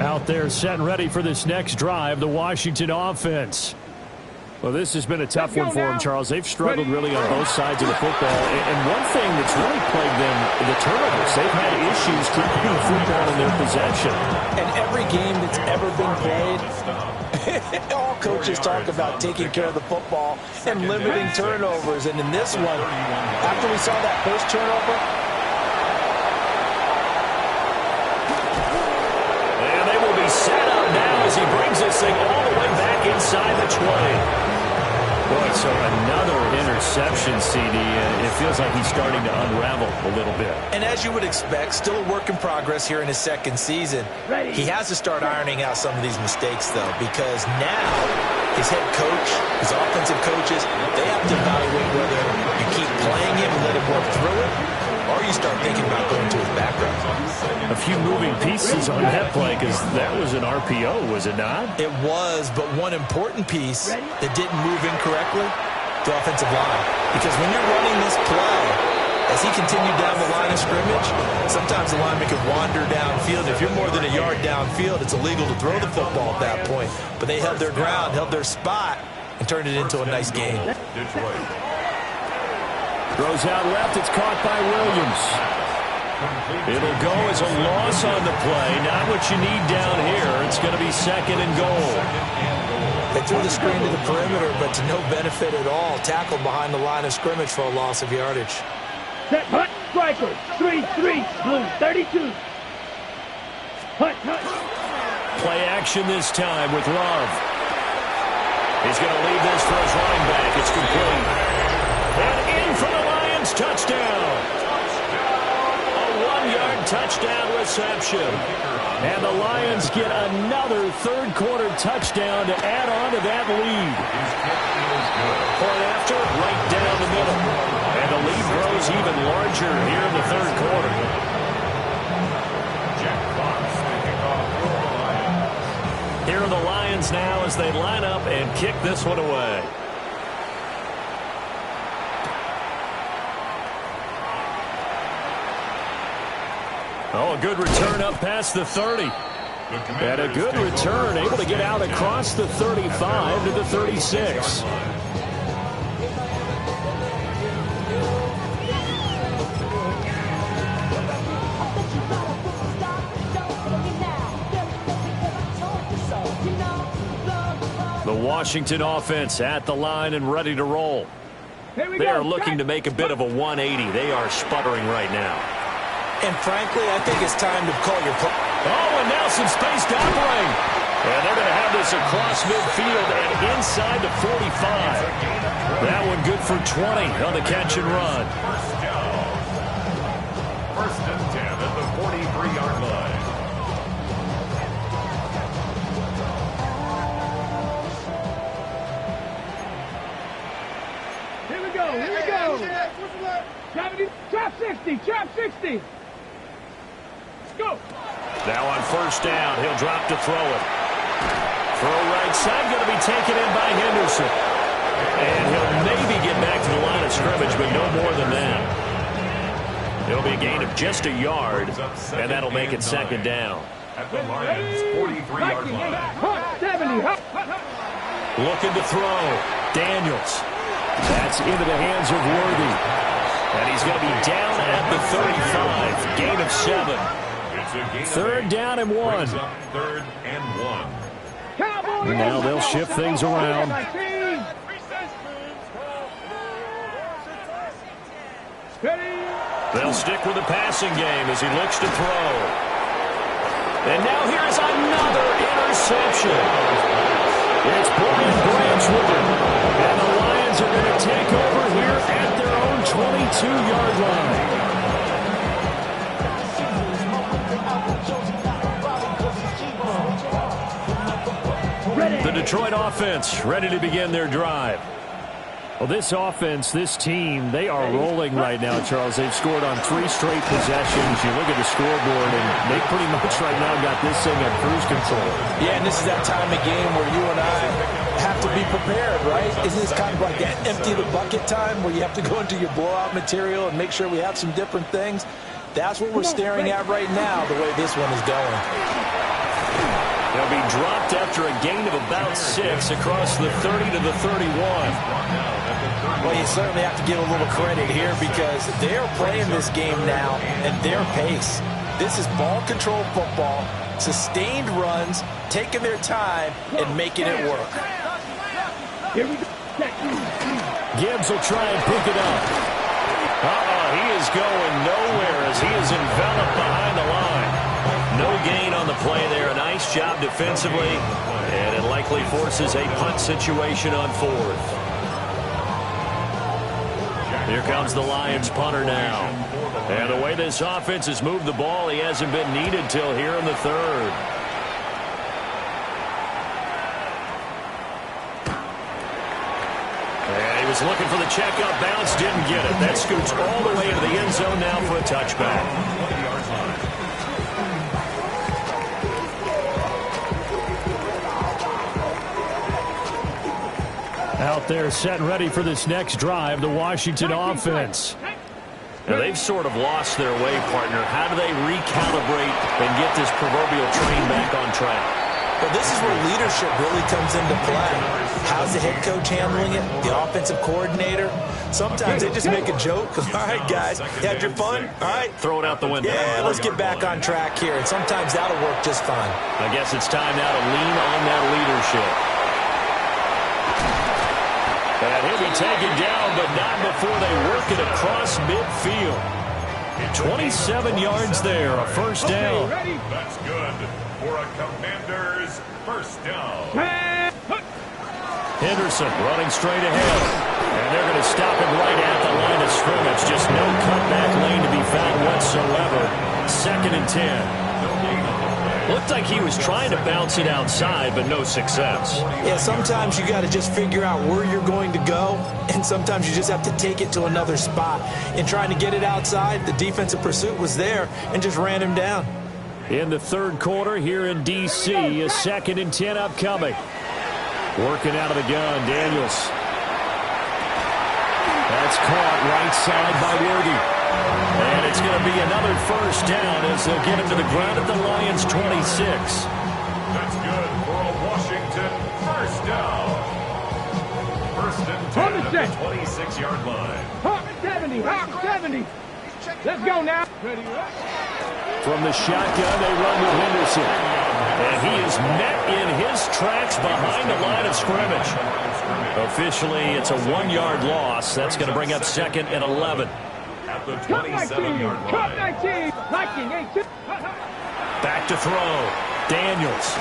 Out there set and ready for this next drive, the Washington offense. Well, this has been a tough one for them, Charles. They've struggled really on both sides of the football. And one thing that's really plagued them, the turnovers. They've had issues keeping the football in their possession. And every game that's ever been played, all coaches talk about taking care of the football and limiting turnovers. And in this one, after we saw that first turnover, and they will be set up now as he brings this thing all the way back inside the 20. Boy, so another interception, CD. It feels like he's starting to unravel a little bit. And as you would expect, still a work in progress here in his second season. He has to start ironing out some of these mistakes, though, because now his head coach, his offensive coaches, they have to evaluate whether you keep playing him and let him work through it, or you start thinking about going to his backup. A few moving pieces on that play, because that was an RPO, was it not? It was, but one important piece that didn't move incorrectly, the offensive line. Because when you're running this play, as he continued down the line of scrimmage, sometimes the lineman could wander downfield. If you're more than a yard downfield, it's illegal to throw the football at that point. But they held their ground, held their spot, and turned it into a nice game. Detroit. Throws out left. It's caught by Williams. It'll go as a loss on the play. Not what you need down here. It's going to be 2nd and goal. They threw the screen to the perimeter, but to no benefit at all. Tackled behind the line of scrimmage for a loss of yardage. Set, hut, striker, 3-3, blue, 32. Hut, hut. Play action this time with Love. He's going to leave this for his running back. It's complete. And in for the Lions, touchdown. A 1-yard touchdown reception. And the Lions get another third-quarter touchdown to add on to that lead. Point after, right down the middle. And the lead grows even larger here in the third quarter. Here are the Lions now as they line up and kick this one away. Oh, a good return up past the 30. And a good return, able to get out across the 35 to the 36. The Washington offense at the line and ready to roll. They are looking to make a bit of a 180. They are sputtering right now. And frankly, I think it's time to call your play. Oh, and now some space to operate. And they're going to have this across midfield and inside the 45. That one good for 20 on the catch and run. First and 10 at the 43-yard line. Here we go, here we go. Trap 60, trap 60. Go. Now on first down, he'll drop to throw it. Throw right side, going to be taken in by Henderson. And he'll maybe get back to the line of scrimmage, but no more than that. It'll be a gain of just a yard, and that'll make it 2nd down. At the Lions' 43-yard line. 70. Looking to throw. Daniels. That's into the hands of Worthy. And he's going to be down at the 35. Gain of 7. Third down and 1. Third and 1. Now they'll shift things around. They'll stick with the passing game as he looks to throw. And now here's another interception. It's Brian Branch with it. And the Lions are going to take over here at their own 22-yard line. The Detroit offense ready to begin their drive. Well, this offense, this team, they are rolling right now, Charles. They've scored on 3 straight possessions. You look at the scoreboard, and they pretty much right now got this thing on cruise control. Yeah, and this is that time of game where you and I have to be prepared, right? Isn't this kind of like that empty the bucket time where you have to go into your blowout material and make sure we have some different things? That's what we're staring at right now, the way this one is going. They'll be dropped after a gain of about 6 across the 30 to the 31. Well, you certainly have to give a little credit here because they're playing this game now at their pace. This is ball control football, sustained runs, taking their time, and making it work. Here we go. Gibbs will try and pick it up. He is going nowhere as he is enveloped behind the line. No gain on the play there. A nice job defensively, and it likely forces a punt situation on 4th. Here comes the Lions punter now. And the way this offense has moved the ball, he hasn't been needed till here in the third. And he was looking for the checkup bounce, didn't get it. That scoots all the way into the end zone now for a touchback. 20 yards line. Out there set and ready for this next drive, the Washington offense. Now, they've sort of lost their way, partner. How do they recalibrate and get this proverbial train back on track? Well, this is where leadership really comes into play. How's the head coach handling it? The offensive coordinator? Sometimes they just make a joke. All right, guys, you had your fun? All right. Throw it out the window. Yeah, let's get back on track here. And sometimes that'll work just fine. I guess it's time now to lean on that leadership. And he'll be taken down, but not before they work it across midfield. 27 yards there, a first down. That's good for a Commander's first down. Henderson running straight ahead. And they're going to stop him right at the line of scrimmage. Just no cutback lane to be found whatsoever. 2nd and 10. Looked like he was trying to bounce it outside, but no success. Yeah, sometimes you got to just figure out where you're going to go, and sometimes you just have to take it to another spot. In trying to get it outside, the defensive pursuit was there and just ran him down. In the third quarter here in D.C., a 2nd and 10 upcoming. Working out of the gun, Daniels. That's caught right side by Worthy. And it's going to be another first down as they'll get him to the ground at the Lions' 26. That's good for a Washington first down. 1st and 10 at the 26-yard line. 70. Let's go now. From the shotgun, they run with Henderson. And he is met in his tracks behind the line of scrimmage. Officially, it's a 1-yard loss. That's going to bring up 2nd and 11. At the 27-yard line. Back to throw. Daniels.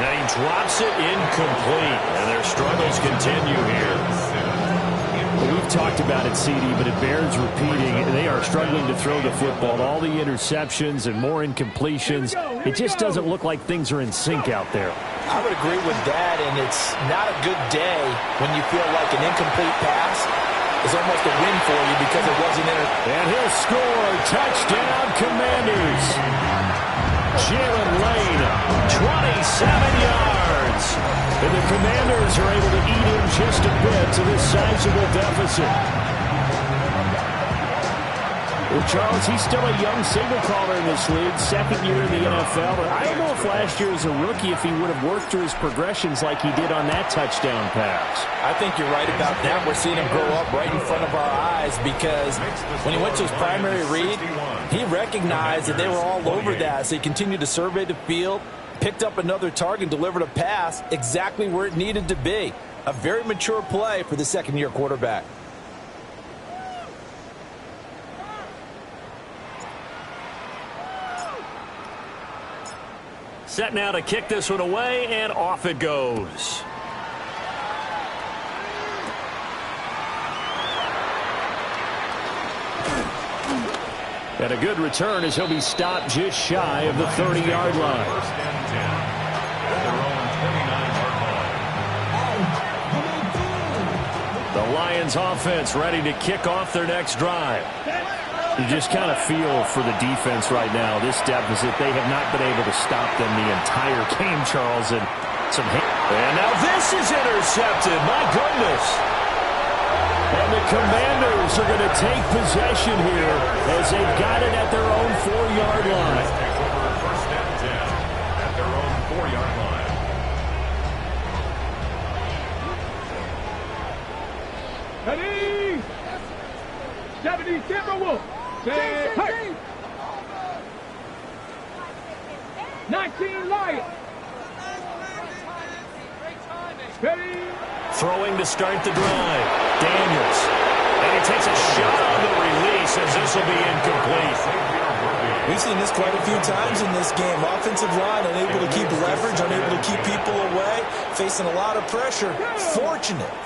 Now he drops it incomplete. And their struggles continue here. Well, we've talked about it, CD, but it bears repeating. They are struggling to throw the football. All the interceptions and more incompletions. It just doesn't look like things are in sync out there. I would agree with that, and it's not a good day when you feel like an incomplete pass is almost a win for you because it wasn't in it. And he'll score. Touchdown, Commanders. Jalen Lane, 27 yards. And the Commanders are able to eat in just a bit to this sizable deficit. Well, Charles, he's still a young signal caller in this league, 2nd year in the NFL. But I don't know if last year as a rookie, if he would have worked through his progressions like he did on that touchdown pass. I think you're right about that. We're seeing him grow up right in front of our eyes because when he went to his primary read, he recognized that they were all over that. So he continued to survey the field, picked up another target, delivered a pass exactly where it needed to be. A very mature play for the 2nd-year quarterback. Set now to kick this one away, and off it goes. And a good return as he'll be stopped just shy of the 30-yard line. 1st and 10 at their own 29-yard line. The Lions offense ready to kick off their next drive. You just kind of feel for the defense right now, this deficit. They have not been able to stop them the entire game, Charles. And now this is intercepted. My goodness. And the Commanders are going to take possession here as they've got it at their own 4-yard line. Take over 1st and 10 at their own 4-yard line. Ready? 70 Timberwolves. 19 Lions. Ready? Throwing to start the drive. Daniels. And he takes a shot on the release as this will be incomplete. We've seen this quite a few times in this game. Offensive line unable to keep leverage, unable to keep people away. facing a lot of pressure.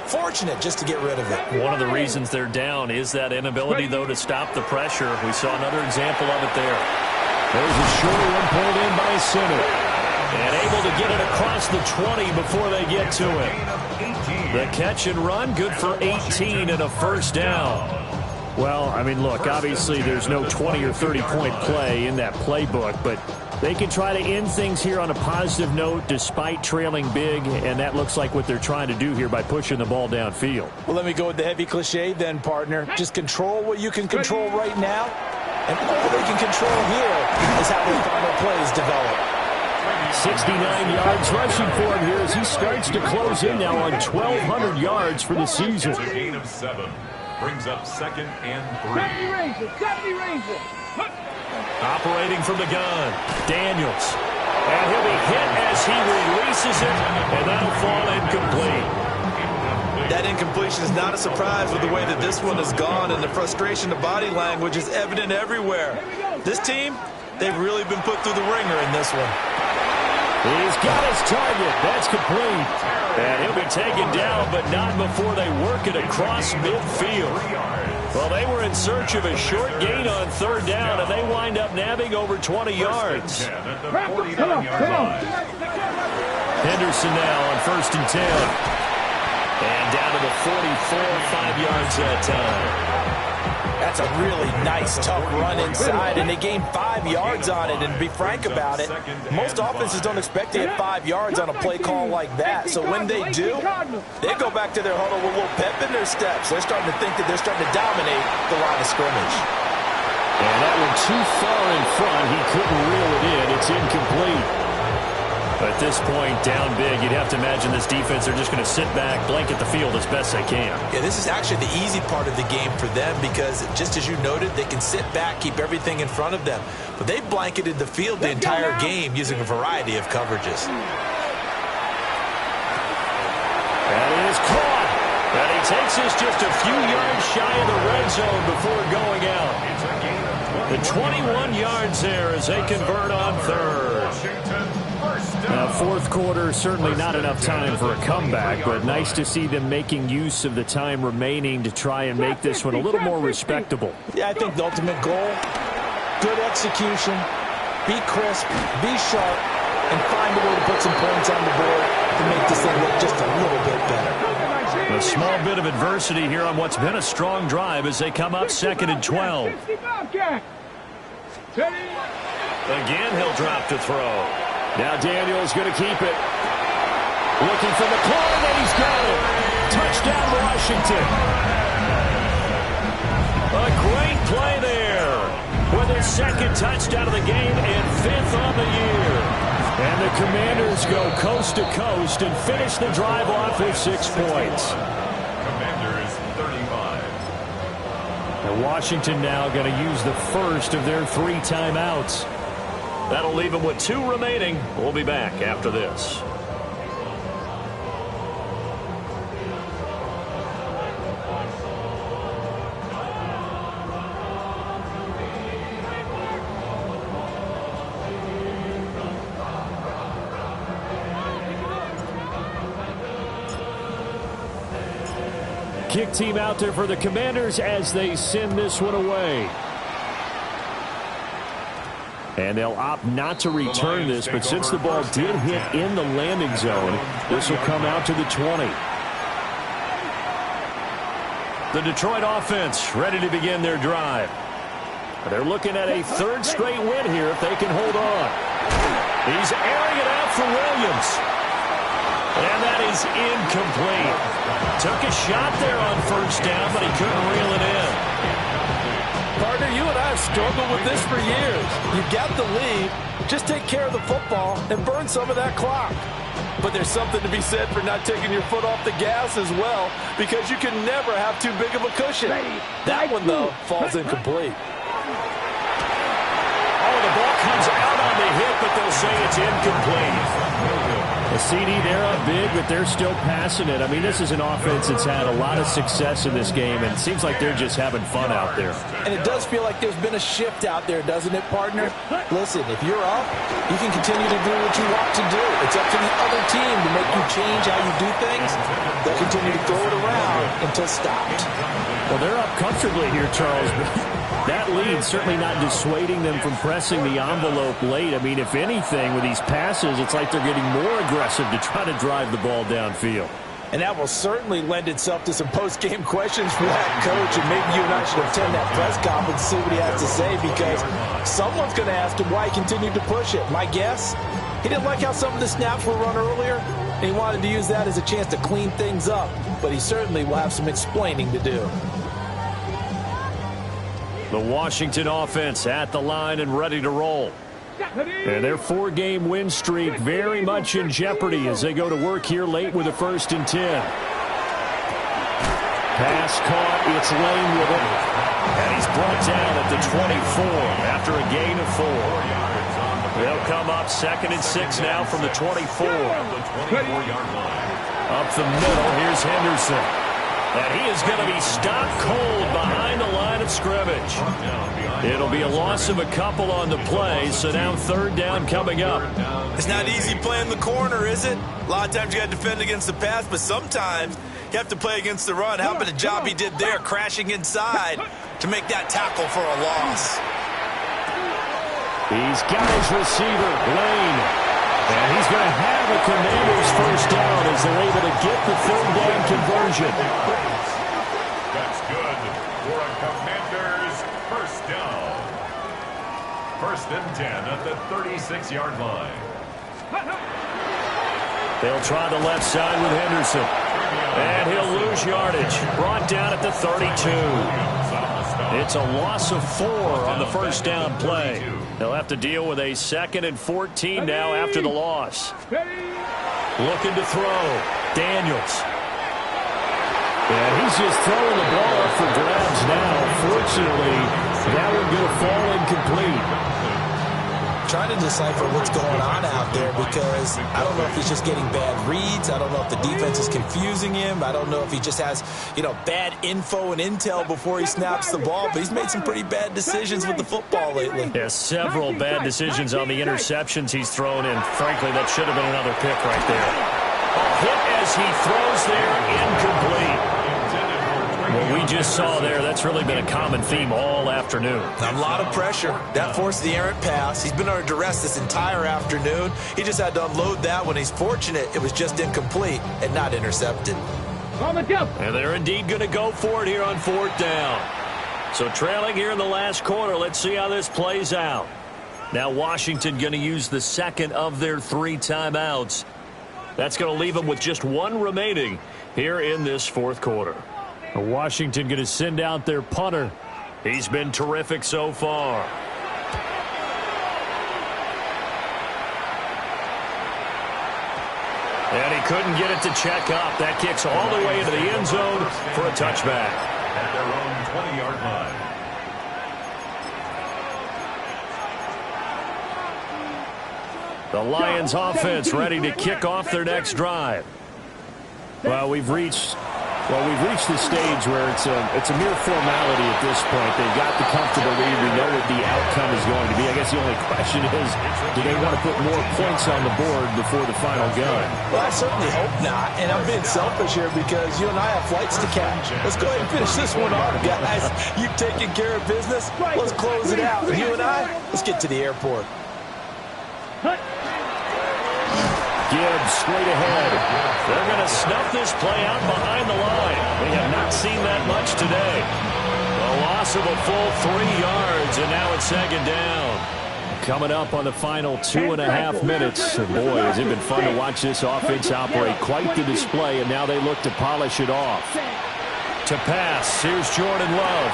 Fortunate just to get rid of it. One of the reasons they're down is that inability, though, to stop the pressure. We saw another example of it there. There's a short one pulled in by center. And able to get it across the 20 before they get to it. The catch and run, good for 18 and a first down. Well, I mean, look, obviously there's no 20 or 30-point play in that playbook, but they can try to end things here on a positive note despite trailing big, and that looks like what they're trying to do here by pushing the ball downfield. Well, let me go with the heavy cliche then, partner. Just control what you can control right now, and all they can control here is how the final plays develop. 69 yards rushing for him here as he starts to close in now on 1,200 yards for the season. It's a gain of 7. Brings up 2nd and 3. 70 Rangers. Operating from the gun, Daniels. And he'll be hit as he releases it, and that'll fall incomplete. That incompletion is not a surprise with the way that this one has gone, and the frustration of body language is evident everywhere. This team, they've really been put through the ringer in this one. He's got his target. That's complete. And he'll be taken down, but not before they work it across midfield. Well, they were in search of a short gain on 3rd down, and they wind up nabbing over 20 yards. Come on. Henderson now on 1st and 10. And down to the 44, 5 yards that time. That's a really nice, tough run inside, and they gained 5 yards on it. And to be frank about it, most offenses don't expect to get 5 yards on a play call like that. So when they do, they go back to their huddle with a little pep in their steps. They're starting to think that they're starting to dominate the line of scrimmage. And that one too far in front. He couldn't reel it in. It's incomplete. At this point, down big, you'd have to imagine this defense, they're just going to sit back, blanket the field as best they can. Yeah, this is actually the easy part of the game for them because, just as you noted, they can sit back, keep everything in front of them. But they've blanketed the field the entire game using a variety of coverages. That is caught. And he takes us just a few yards shy of the red zone before going out. The 21 yards there as they convert on 3rd. Now, 4th quarter, certainly not enough time for a comeback, but nice to see them making use of the time remaining to try and make this one a little more respectable. Yeah, I think the ultimate goal, good execution, be crisp, be sharp, and find a way to put some points on the board to make this thing look just a little bit better. A small bit of adversity here on what's been a strong drive as they come up 2nd and 12. Again, he'll drop to throw. Now Daniels going to keep it. Looking for McLaurin, and he's got it. Touchdown, Washington. A great play there with his 2nd touchdown of the game and 5th on the year. And the Commanders go coast to coast and finish the drive off with 6 points. Commanders 35. And Washington now going to use the first of their 3 timeouts. That'll leave them with 2 remaining. We'll be back after this. Kick team out there for the Commanders as they send this one away. And they'll opt not to return this, but since the ball did hit in the landing zone, this will come out to the 20. The Detroit offense ready to begin their drive. They're looking at a 3rd straight win here if they can hold on. He's airing it out for Williams. And that is incomplete. Took a shot there on 1st down, but he couldn't reel it in. Partner, you and I have struggled with this for years. You got the lead, just take care of the football and burn some of that clock. But there's something to be said for not taking your foot off the gas as well, because you can never have too big of a cushion. That one, though, falls incomplete. Oh, the ball comes out on the hit, but they'll say it's incomplete. The CD, they're up big, but they're still passing it. I mean, this is an offense that's had a lot of success in this game, and it seems like they're just having fun out there. And it does feel like there's been a shift out there, doesn't it, partner? Listen, if you're up, you can continue to do what you want to do. It's up to the other team to make you change how you do things. They'll continue to throw it around until stopped. Well, they're up comfortably here, Charles, but that lead certainly not dissuading them from pressing the envelope late. I mean, if anything, with these passes, it's like they're getting more aggressive to try to drive the ball downfield. And that will certainly lend itself to some post-game questions for that coach, and maybe you and I should attend that press conference and see what he has to say, because someone's going to ask him why he continued to push it. My guess, he didn't like how some of the snaps were run earlier, and he wanted to use that as a chance to clean things up, but he certainly will have some explaining to do. The Washington offense at the line and ready to roll. And their 4-game win streak very much in jeopardy as they go to work here late with a 1st and 10. Pass caught. It's Lane with it. And he's brought down at the 24 after a gain of 4. They'll come up 2nd and 6 now from the 24. Up the middle, here's Henderson. And he is going to be stopped cold behind the line of scrimmage. It'll be a loss of a couple on the play, so now 3rd down coming up. It's not easy playing the corner, is it? A lot of times you got to defend against the pass, but sometimes you have to play against the run. How about the job he did there, crashing inside to make that tackle for a loss? He's got his receiver, Lane. And he's going to have a Commanders 1st down as they're able to get the 3rd down conversion. That's good for a Commanders 1st down. 1st and 10 at the 36-yard line. They'll try the left side with Henderson. And he'll lose yardage. Brought down at the 32. It's a loss of 4 on the 1st down play. They'll have to deal with a 2nd and 14 now after the loss. Looking to throw. Daniels. And he's just throwing the ball up for grabs now. Fortunately, that one going to fall incomplete. Trying to decipher what's going on out there, because I don't know if he's just getting bad reads. I don't know if the defense is confusing him. I don't know if he just has, bad info and intel before he snaps the ball, but he's made some pretty bad decisions with the football lately. Yeah, several bad decisions on the interceptions he's thrown, and frankly, that should have been another pick right there. A hit as he throws there, incomplete. What we just saw there, that's really been a common theme all afternoon. A lot of pressure. That forced the errant pass. He's been under duress this entire afternoon. He just had to unload that one. He's fortunate it was just incomplete and not intercepted. And they're indeed going to go for it here on 4th down. So trailing here in the last quarter, let's see how this plays out. Now Washington going to use the 2nd of their 3 timeouts. That's going to leave them with just 1 remaining here in this 4th quarter. Washington going to send out their punter. He's been terrific so far. And he couldn't get it to check up. That kicks all the way into the end zone for a touchback. At their own 20-yard line. The Lions offense ready to kick off their next drive. Well, we've reached the stage where it's a mere formality at this point. They've got the comfortable lead. We know what the outcome is going to be. I guess the only question is, do they want to put more points on the board before the final gun? Well, I certainly hope not. And I'm being selfish here because you and I have flights to catch. Let's go ahead and finish this one off, guys. You've taken care of business. Let's close it out. And you and I, let's get to the airport. Gibbs straight ahead. They're going to snuff this play out behind the line. We have not seen that much today. A loss of a full 3 yards, and now it's 2nd down. Coming up on the final 2.5 minutes. And boy, has it been fun to watch this offense operate. Quite the display, and now they look to polish it off. To pass, here's Jordan Love.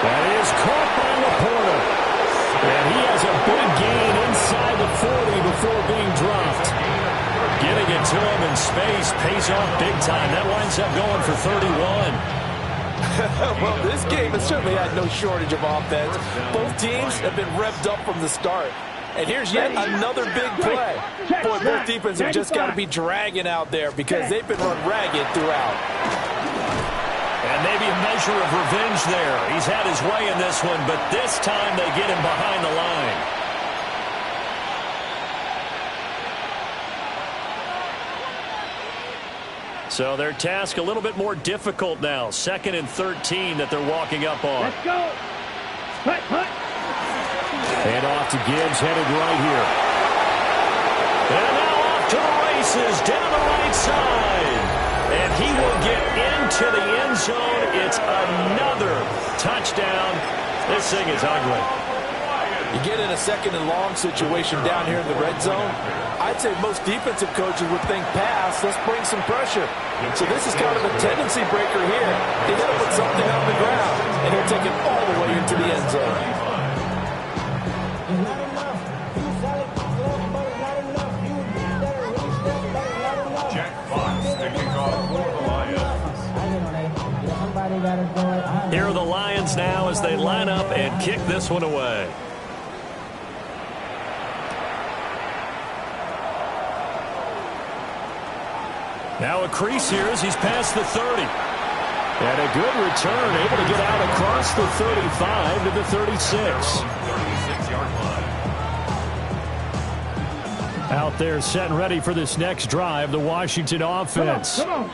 That is caught by Laporta. And he has a big gain inside the 40 before being dropped. Getting it to him in space pays off big time. That winds up going for 31. Well, this game has certainly had no shortage of offense. Both teams have been revved up from the start. And here's yet another big play. Boy, both defenses have just got to be dragging out there because they've been run ragged throughout. And maybe a measure of revenge there. He's had his way in this one, but this time they get him behind the line. So their task a little bit more difficult now. 2nd and 13 that they're walking up on. Let's go. Hut, hut. And off to Gibbs, headed right here. And now off to the races, down the right side. And he will get into the end zone. It's another touchdown. This thing is ugly. You get in a 2nd and long situation down here in the red zone, I'd say most defensive coaches would think pass, let's bring some pressure. So this is kind of a tendency breaker here. He's going to put something on the ground, and he'll take it all the way into the end zone. Jack Fox to kick off for the Lions. Here are the Lions now as they line up and kick this one away. Now a crease here as he's past the 30. And a good return, able to get out across the 35 to the 36. 36-yard line. Out there set and ready for this next drive, the Washington offense. Come on.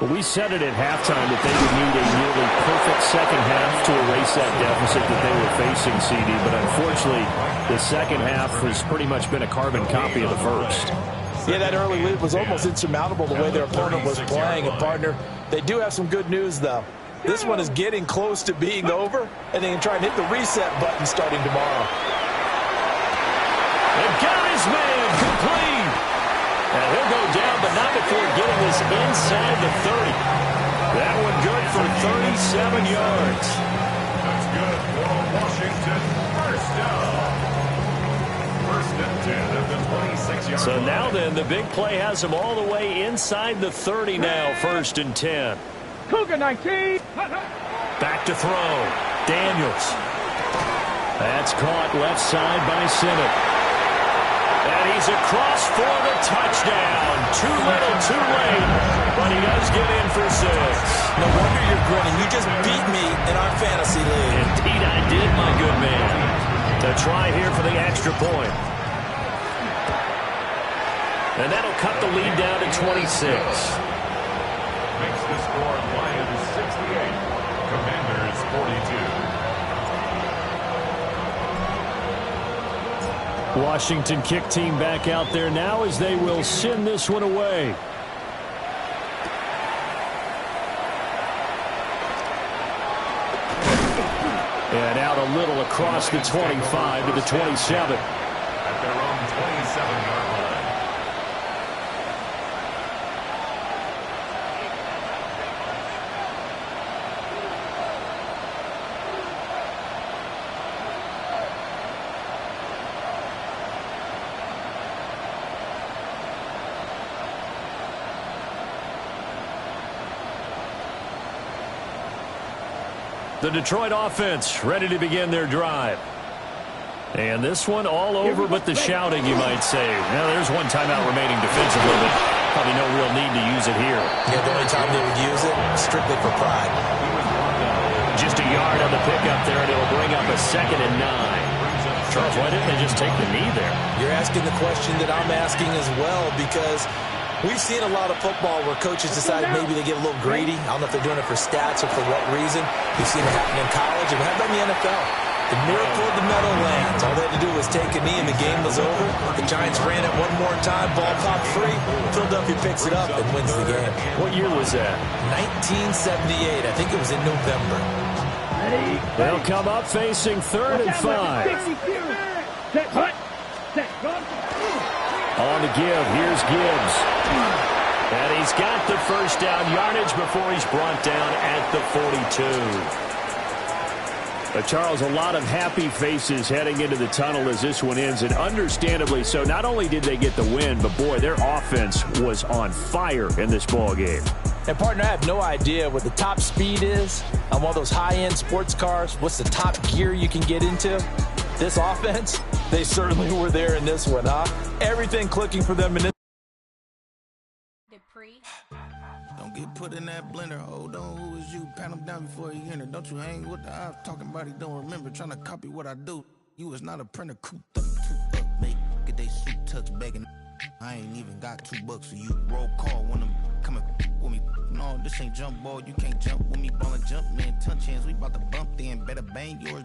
Well, we said it at halftime that they would need a nearly perfect second half to erase that deficit that they were facing, CD. But unfortunately, the second half has pretty much been a carbon copy of the first. Yeah, that early lead was almost insurmountable the way their opponent was playing. And, partner, they do have some good news, though. This one is getting close to being over, and they can try and hit the reset button starting tomorrow. And got his man complete. And he'll go down, but not before getting this inside the 30. That one good for 37 yards. That's good for Washington. First down. 1st and 10 at the 26-yard So line. now then, the big play has him all the way inside the 30 now, 1st and 10. Cougar 19. Back to throw. Daniels. That's caught left side by Simmons. And he's across for the touchdown. Too little, too late. But he does get in for 6. No wonder you're grinning. You just beat me in our fantasy league. Indeed I did, my good man. To try here for the extra point. And that'll cut the lead down to 26. Makes the score Lions 68. Commanders 42. Washington kick team back out there now as they will send this one away. And out a little across the 25 to the 27. At their own 27-yard line. The Detroit offense ready to begin their drive. And this one all over but the shouting, you might say. Now, there's one timeout remaining defensively, but probably no real need to use it here. Yeah, the only time they would use it, strictly for pride. Just a yard on the pickup there, and it'll bring up a 2nd and 9. Charles, why didn't they just take the knee there? You're asking the question that I'm asking as well, because we've seen a lot of football where coaches decide maybe they get a little greedy. I don't know if they're doing it for stats or for what reason. We've seen it happen in college, and we have that in the NFL. The miracle of the Meadowlands. All they had to do was take a knee, and the game was over. The Giants ran it one more time. Ball popped free. Philadelphia picks it up and wins the game. What year was that? 1978. I think it was in November. They'll come up facing 3rd and 5. Set, hut. Set, run. On to give. Here's Gibbs. And he's got the first down yardage before he's brought down at the 42. But Charles, a lot of happy faces heading into the tunnel as this one ends, and understandably so. Not only did they get the win, but boy, their offense was on fire in this ball game. And, partner, I have no idea what the top speed is on one of those high-end sports cars. What's the top gear you can get into? This offense, They certainly were there in this one, huh? Everything clicking for them in this. Don't get put in that blender. Hold on, who is you? Pat him down before you enter. Don't you hang with the ops talking about he don't remember. Trying to copy what I do. You is not a printer. Cooped up, too up, make get they suit touch begging. I ain't even got $2 for you. Roll call when I'm coming with me. No, this ain't jump ball. You can't jump with me. Ball and jump, man. Touch hands. We about to bump then. Better bang yours.